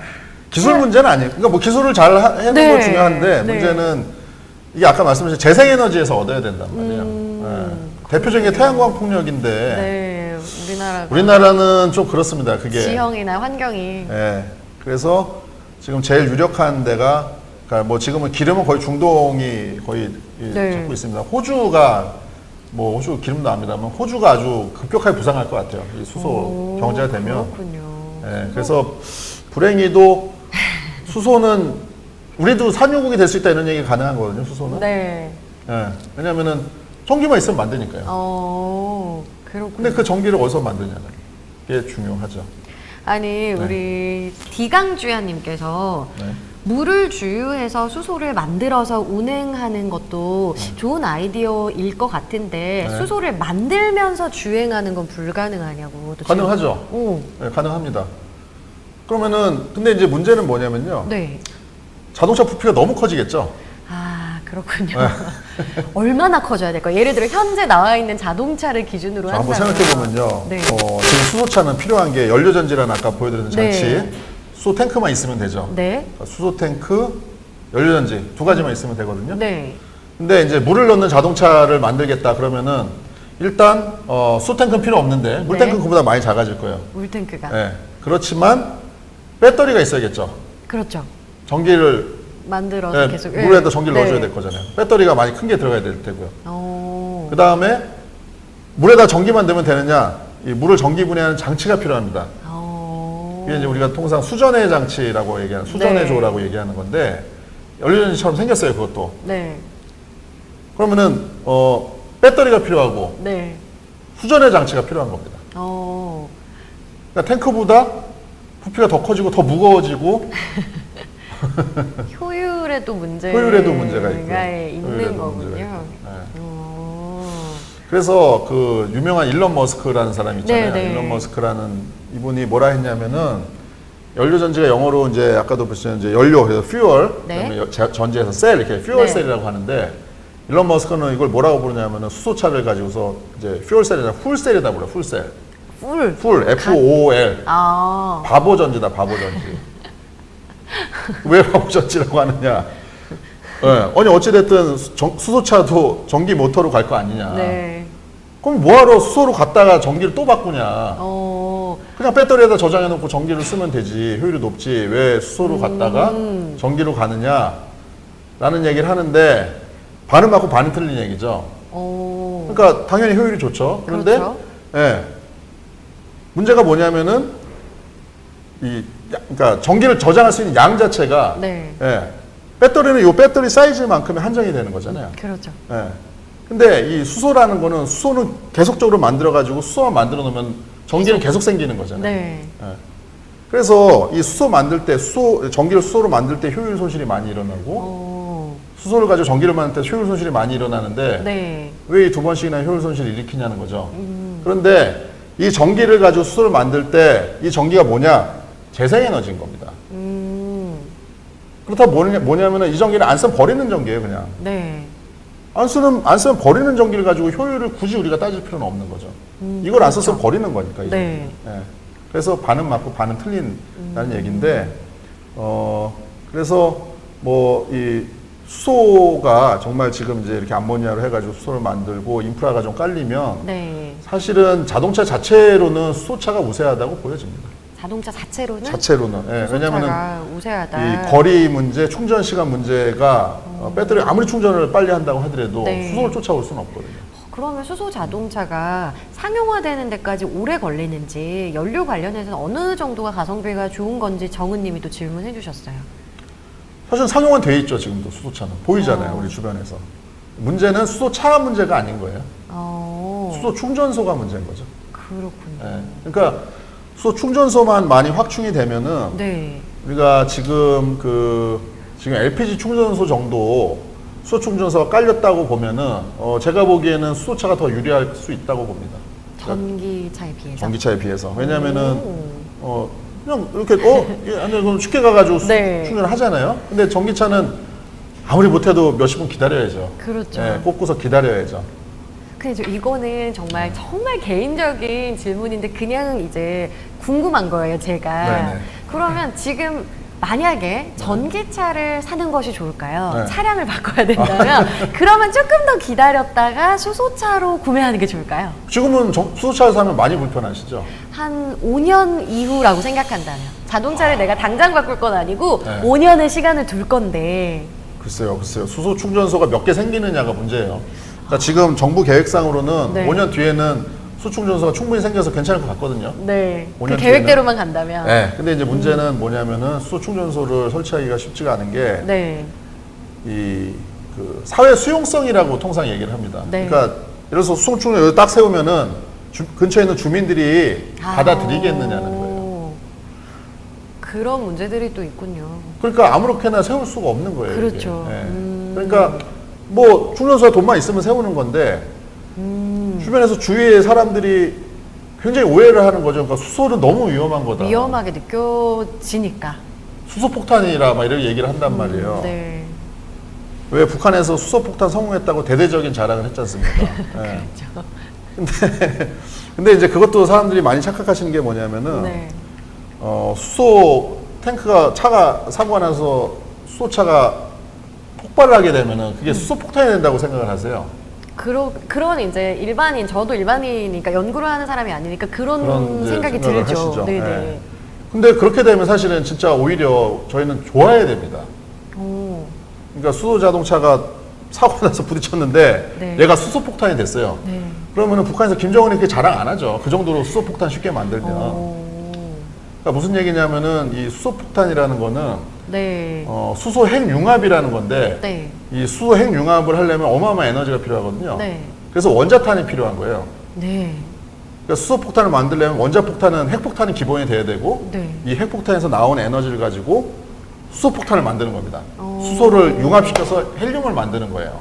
기술 문제는 아니에요. 그러니까 뭐 기술을 잘 해놓은 네. 건 중요한데 네. 문제는 이게 아까 말씀하신 재생에너지에서 얻어야 된단 말이에요. 네. 대표적인 게 태양광 폭력인데 네 우리나라는 좀 그렇습니다. 그게 지형이나 환경이 네. 그래서 지금 제일 유력한 데가 그러니까 뭐 지금은 기름은 거의 중동이 거의 네. 잡고 있습니다. 호주가 뭐 호주 기름도 나옵니다만 호주가 아주 급격하게 부상할 것 같아요. 이 수소 경제가 되면. 그렇군요. 네, 그래서 불행히도 수소는 우리도 산유국이 될 수 있다 이런 얘기가 가능한 거거든요. 수소는. 네. 네, 왜냐면은 전기만 있으면 만드니까요. 그렇군요. 근데 그 전기를 어디서 만드냐는 게 중요하죠. 아니 우리 디강주야님께서 네. 물을 주유해서 수소를 만들어서 운행하는 것도 좋은 아이디어일 것 같은데 네. 수소를 만들면서 주행하는 건 불가능하냐고. 또 가능하죠. 오. 네, 가능합니다. 그러면은 근데 이제 문제는 뭐냐면요. 네. 자동차 부피가 너무 커지겠죠. 그렇군요. 네. 얼마나 커져야 될까요? 예를 들어 현재 나와 있는 자동차를 기준으로 자, 한번 한다면 생각해 보면요. 네. 지금 수소차는 필요한 게 연료전지라는 아까 보여드린 장치, 네. 수소 탱크만 있으면 되죠. 네. 수소 탱크, 연료전지 두 가지만 있으면 되거든요. 네. 근데 이제 물을 넣는 자동차를 만들겠다 그러면은 일단 수소 탱크는 필요 없는데 물 네. 탱크는 그보다 많이 작아질 거예요. 물탱크가. 네. 그렇지만 배터리가 있어야겠죠. 그렇죠. 전기를 만들어서 네, 계속 물에다 전기를 네. 넣어줘야 될 거잖아요. 배터리가 많이 큰 게 들어가야 될 테고요. 어. 그 다음에 물에다 전기만 넣으면 되느냐? 이 물을 전기 분해하는 장치가 필요합니다. 이게 이제 우리가 통상 수전해 장치라고 얘기하는 수전해조라고 얘기하는 건데 연료전지처럼 생겼어요, 그것도. 네. 그러면은 배터리가 필요하고 네. 수전해 장치가 필요한 겁니다. 그러니까 탱크보다 부피가 더 커지고 더 무거워지고 효율에도 문제가 있는 효율에도 거군요. 문제가 있고. 네. 그래서 그 유명한 일론 머스크라는 사람 있잖아요. 네, 네. 일론 머스크라는 이분이 뭐라 했냐면은 연료 전지가 영어로 이제 아까도 보시면 이제 연료 그래서 fuel 네. 그다음에 전지에서 셀 이렇게 fuel 네. 셀이라고 하는데 일론 머스크는 이걸 뭐라고 부르냐면은 수소차를 가지고서 이제 fuel 셀이나 풀 셀이다 불러. 풀 셀. 풀 F-O-O-L. 아. 바보 전지다, 바보 전지. 왜 바보 전지라고 하느냐? 네. 아니 어찌됐든 수소차도 전기 모터로 갈 거 아니냐. 네. 그럼 뭐하러 수소로 갔다가 전기를 또 바꾸냐. 그냥 배터리에다 저장해 놓고 전기를 쓰면 되지. 효율이 높지. 왜 수소로 갔다가 전기로 가느냐. 라는 얘기를 하는데 반은 맞고 반은 틀린 얘기죠. 그러니까 당연히 효율이 좋죠. 그런데 그렇죠. 예. 문제가 뭐냐면은 그러니까 전기를 저장할 수 있는 양 자체가 네. 예. 배터리는 이 배터리 사이즈만큼의 한정이 되는 거잖아요. 그렇죠. 예. 근데 이 수소라는 거는 수소는 계속적으로 만들어 가지고 수소만 만들어 놓으면 전기는 계속 생기는 거잖아요. 네. 예. 그래서 이 수소 만들 때 전기를 수소로 만들 때 효율 손실이 많이 일어나고 수소를 가지고 전기를 만들 때 효율 손실이 많이 일어나는데 네. 왜 이 두 번씩이나 효율 손실을 일으키냐는 거죠. 그런데 이 전기를 가지고 수소를 만들 때 이 전기가 뭐냐? 재생에너지인 겁니다. 그렇다 뭐냐면은 이 전기를 안 쓰면 버리는 전기예요, 그냥. 네. 안 쓰면 버리는 전기를 가지고 효율을 굳이 우리가 따질 필요는 없는 거죠. 이걸 안 썼으면 버리는 거니까. 이제. 네. 예. 그래서 반은 맞고 반은 틀린다는 얘기인데, 그래서 뭐 이 수소가 정말 지금 이제 이렇게 암모니아로 해가지고 수소를 만들고 인프라가 좀 깔리면 네. 사실은 자동차 자체로는 수소차가 우세하다고 보여집니다. 자동차 자체로는 예, 왜냐면은 우세하다. 이 거리 문제, 충전 시간 문제가 배터리 아무리 충전을 빨리 한다고 하더라도 네. 수소를 쫓아올 수는 없거든요. 그러면 수소 자동차가 상용화되는 데까지 오래 걸리는지 연료 관련해서는 어느 정도가 가성비가 좋은 건지 정은님이 또 질문해 주셨어요. 사실 상용화 돼 있죠, 지금도 수소차는. 보이잖아요, 우리 주변에서. 문제는 수소차 문제가 아닌 거예요. 수소 충전소가 문제인 거죠. 그렇군요. 예, 그러니까 수소 충전소만 많이 확충이 되면은 네. 우리가 지금 지금 LPG 충전소 정도 수소 충전소가 깔렸다고 보면은 제가 보기에는 수소차가 더 유리할 수 있다고 봅니다. 전기차에 비해서. 전기차에 비해서. 왜냐면은 그냥 이렇게 그럼 쉽게 가가지고 네. 충전을 하잖아요. 근데 전기차는 아무리 못해도 몇십 분 기다려야죠. 그렇죠. 예, 꽂고서 기다려야죠. 근데 이거는 정말 개인적인 질문인데 그냥 이제 궁금한 거예요, 제가. 네네. 그러면 지금 만약에 전기차를 사는 것이 좋을까요? 네. 차량을 바꿔야 된다면 그러면 조금 더 기다렸다가 수소차로 구매하는 게 좋을까요? 지금은 수소차를 사면 많이 불편하시죠? 한 5년 이후라고 생각한다면 자동차를 내가 당장 바꿀 건 아니고 네. 5년의 시간을 둘 건데 글쎄요. 수소 충전소가 몇 개 생기느냐가 문제예요. 그러니까 지금 정부 계획상으로는 네. 5년 뒤에는 수소 충전소가 충분히 생겨서 괜찮을 것 같거든요. 네, 그 5년 계획대로만 간다면 네. 근데 이제 문제는 뭐냐면은 수소 충전소를 설치하기가 쉽지가 않은 게 네. 그 사회 수용성이라고 통상 얘기를 합니다. 네. 그러니까 예를 들어서 수소 충전 여기 딱 세우면은 근처에 있는 주민들이 받아들이겠느냐는 거예요. 그런 문제들이 또 있군요. 그러니까 아무렇게나 세울 수가 없는 거예요. 그렇죠. 이게. 그러니까 뭐 충전소가 돈만 있으면 세우는 건데 주변에서 주위의 사람들이 굉장히 오해를 하는 거죠. 그러니까 수소는 너무 위험한 거다. 위험하게 느껴지니까. 수소폭탄이라 막 이런 얘기를 한단 말이에요. 네. 왜 북한에서 수소폭탄 성공했다고 대대적인 자랑을 했지 않습니까? 네. 그렇죠. 근데 이제 그것도 사람들이 많이 착각하시는 게 뭐냐면은 네. 수소 차가 사고가 나서 수소차가 폭발을 하게 되면은 그게 수소폭탄이 된다고 생각을 하세요. 그런 이제 저도 일반인이니까 연구를 하는 사람이 아니니까 그런 이제 생각이 생각을 들죠. 하시죠. 네네. 네. 근데 그렇게 되면 사실은 진짜 오히려 저희는 좋아야 됩니다. 그러니까 수소 자동차가 사고 나서 부딪혔는데 네. 얘가 수소 폭탄이 됐어요. 네. 그러면은 북한에서 김정은이 그렇게 자랑 안 하죠. 그 정도로 수소 폭탄 쉽게 만들면. 그러니까 무슨 얘기냐면은 이 수소 폭탄이라는 거는 네. 수소 핵융합이라는 건데 네. 이 수소 핵융합을 하려면 어마어마한 에너지가 필요하거든요. 네. 그래서 원자탄이 필요한 거예요. 네. 그러니까 수소 폭탄을 만들려면 원자폭탄은 핵폭탄이 기본이 돼야 되고 네. 이 핵폭탄에서 나온 에너지를 가지고 수소 폭탄을 만드는 겁니다. 수소를 융합시켜서 헬륨을 만드는 거예요.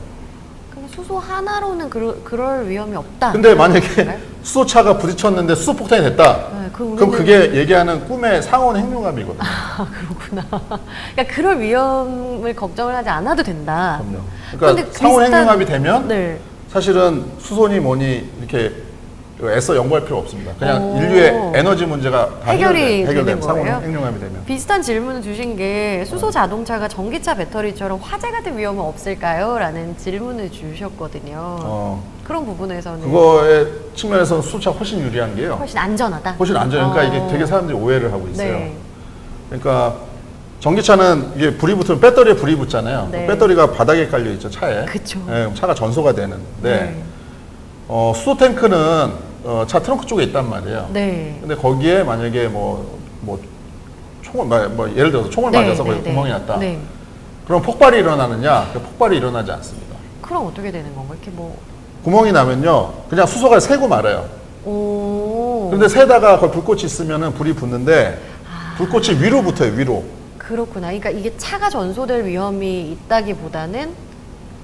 그럼 수소 하나로는 그럴 위험이 없다. 근데 만약에 네? 수소차가 부딪혔는데 수소 폭탄이 됐다. 네, 그럼 우리는- 그게 얘기하는 꿈의 상온 핵융합이거든요. 아, 그렇구나. 그러니까 그럴 위험을 걱정을 하지 않아도 된다. 그럼요. 그런데 그러니까 상온 비슷한- 핵융합이 되면 네. 사실은 수소니 뭐니 이렇게 애써 연구할 필요 없습니다. 그냥 오. 인류의 에너지 문제가 다 해결이 되는 해결된 상온 거예요? 핵융합이 되면. 비슷한 질문을 주신 게 수소 자동차가 전기차 배터리처럼 화재가 될 위험은 없을까요? 라는 질문을 주셨거든요. 그런 부분에서는 그거의 측면에서는 수소차가 훨씬 유리한 게요. 훨씬 안전하다. 훨씬 안전해요. 그러니까 이게 되게 사람들이 오해를 하고 있어요. 네. 그러니까 전기차는 이게 불이 붙으면 배터리에 불이 붙잖아요. 네. 배터리가 바닥에 깔려 있죠, 차에. 그쵸. 예, 그럼 차가 전소가 되는데 네. 수소 탱크는 차 트렁크 쪽에 있단 말이에요. 네. 근데 거기에 만약에 총을 예를 들어서 총을 네, 맞아서 거기 네, 구멍이 네. 났다. 네. 그럼 폭발이 일어나느냐? 그 폭발이 일어나지 않습니다. 그럼 어떻게 되는 건가요? 이렇게 뭐 구멍이 나면요, 그냥 수소가 새고 말아요. 오. 근데 새다가 거기 불꽃이 있으면은 불이 붙는데 불꽃이 위로 붙어요, 위로. 그렇구나. 그러니까 이게 차가 전소될 위험이 있다기보다는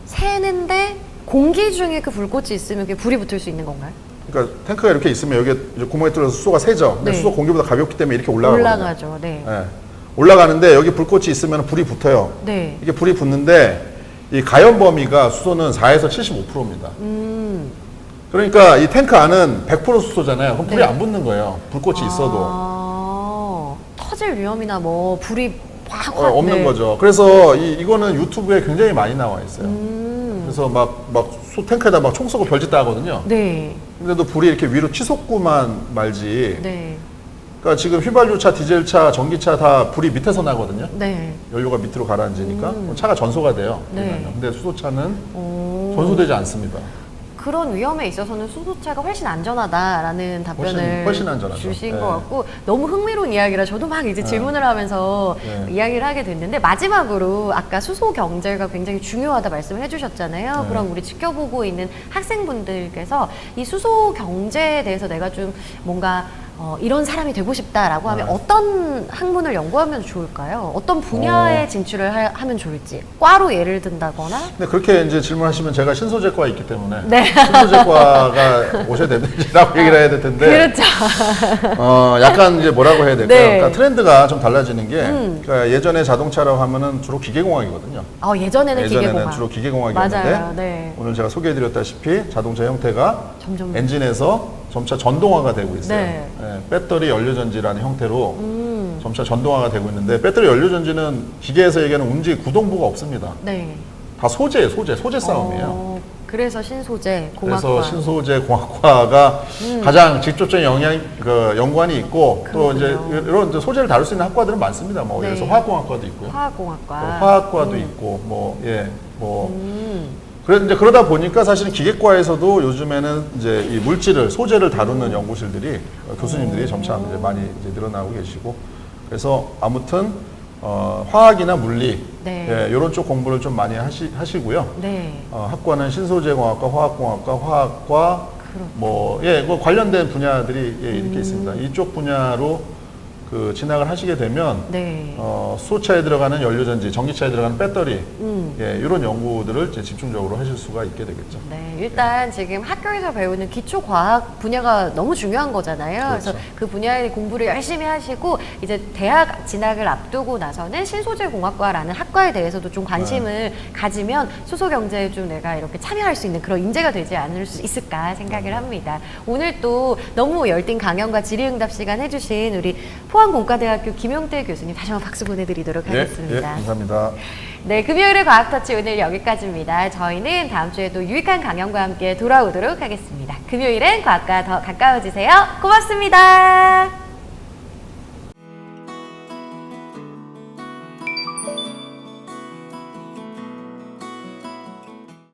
새는데 공기 중에 그 불꽃이 있으면 그게 불이 붙을 수 있는 건가요? 그러니까 탱크가 이렇게 있으면 여기에 이제 구멍에 뚫려서 수소가 새죠. 근데 네. 수소 공기보다 가볍기 때문에 이렇게 올라가거든요. 올라가죠. 네. 예. 올라가는데 여기 불꽃이 있으면 불이 붙어요. 네. 이게 불이 붙는데 이 가연 범위가 수소는 4에서 75%입니다. 그러니까 이 탱크 안은 100% 수소잖아요. 그럼 불이 네. 안 붙는 거예요. 불꽃이 있어도. 터질 위험이나 뭐 불이 확 없는 네. 거죠. 그래서 이거는 유튜브에 굉장히 많이 나와 있어요. 그래서 막 탱크에다 막 총 쏘고 별짓 다 하거든요. 네. 근데도 불이 이렇게 위로 치솟구만 말지. 네. 그러니까 지금 휘발유차, 디젤차, 전기차 다 불이 밑에서 나거든요. 네. 연료가 밑으로 가라앉으니까 차가 전소가 돼요. 네. 근데 수소차는 오. 전소되지 않습니다. 그런 위험에 있어서는 수소차가 훨씬 안전하다라는 답변을 훨씬 안전하죠. 주신 네. 것 같고 너무 흥미로운 이야기라 저도 막 이제 질문을 하면서 네. 이야기를 하게 됐는데 마지막으로 아까 수소 경제가 굉장히 중요하다 말씀을 해주셨잖아요. 네. 그럼 우리 지켜보고 있는 학생분들께서 이 수소 경제에 대해서 내가 좀 뭔가 이런 사람이 되고 싶다라고 하면 네. 어떤 학문을 연구하면 좋을까요? 어떤 분야에 진출을 하면 좋을지 과로 예를 든다거나 근데 그렇게 이제 질문하시면 제가 신소재과에 있기 때문에 네. 신소재과가 오셔야 되는지라고 얘기를 해야 될 텐데 그렇죠. 약간 이제 뭐라고 해야 될까요? 네. 그러니까 트렌드가 좀 달라지는 게 그러니까 예전에 자동차라고 하면은 주로 기계공학이거든요. 예전에는 기계공학. 주로 기계공학이었는데 맞아요. 네. 오늘 제가 소개해드렸다시피 자동차 형태가 점점 엔진에서 점차 전동화가 되고 있어요. 네. 예, 배터리 연료전지라는 형태로 점차 전동화가 되고 있는데 배터리 연료전지는 기계에서 얘기하는 움직 구동부가 없습니다. 네. 다 소재 싸움이에요. 그래서 신소재 공학과. 그래서 신소재 공학과가 가장 직접적인 연관이 있고 또 이제 그렇군요. 이런 이제 소재를 다룰 수 있는 학과들은 많습니다. 뭐 예를 들어서 네. 화학공학과도 있고요. 화학공학과. 화학과도 있고 이제 그러다 보니까 사실은 기계과에서도 요즘에는 이제 이 물질을 소재를 다루는 연구실들이 교수님들이 점차 이제 많이 이제 늘어나고 계시고 그래서 아무튼 화학이나 물리 네. 이런 쪽 공부를 좀 많이 하시고요. 네. 학과는 신소재공학과, 화학공학과, 화학과 뭐 관련된 분야들이 이렇게 있습니다. 이쪽 분야로 진학을 하시게 되면 네. 수소차에 들어가는 연료전지, 전기차에 들어가는 배터리 이런 연구들을 이제 집중적으로 하실 수가 있게 되겠죠. 네, 일단 지금 학교에서 배우는 기초 과학 분야가 너무 중요한 거잖아요. 그렇죠. 그래서 그 분야의 공부를 열심히 하시고 이제 대학 진학을 앞두고 나서는 신소재 공학과라는 학과에 대해서도 좀 관심을 가지면 수소 경제에 좀 내가 이렇게 참여할 수 있는 그런 인재가 되지 않을 수 있을까 생각을 합니다. 오늘 또 너무 열띤 강연과 질의응답 시간 해주신 우리 포항공과대학교 김용태 교수님 다시 한번 박수 보내드리도록 하겠습니다. 감사합니다. 네, 금요일의 과학터치 오늘 여기까지입니다. 저희는 다음 주에도 유익한 강연과 함께 돌아오도록 하겠습니다. 금요일엔 과학과 더 가까워지세요. 고맙습니다.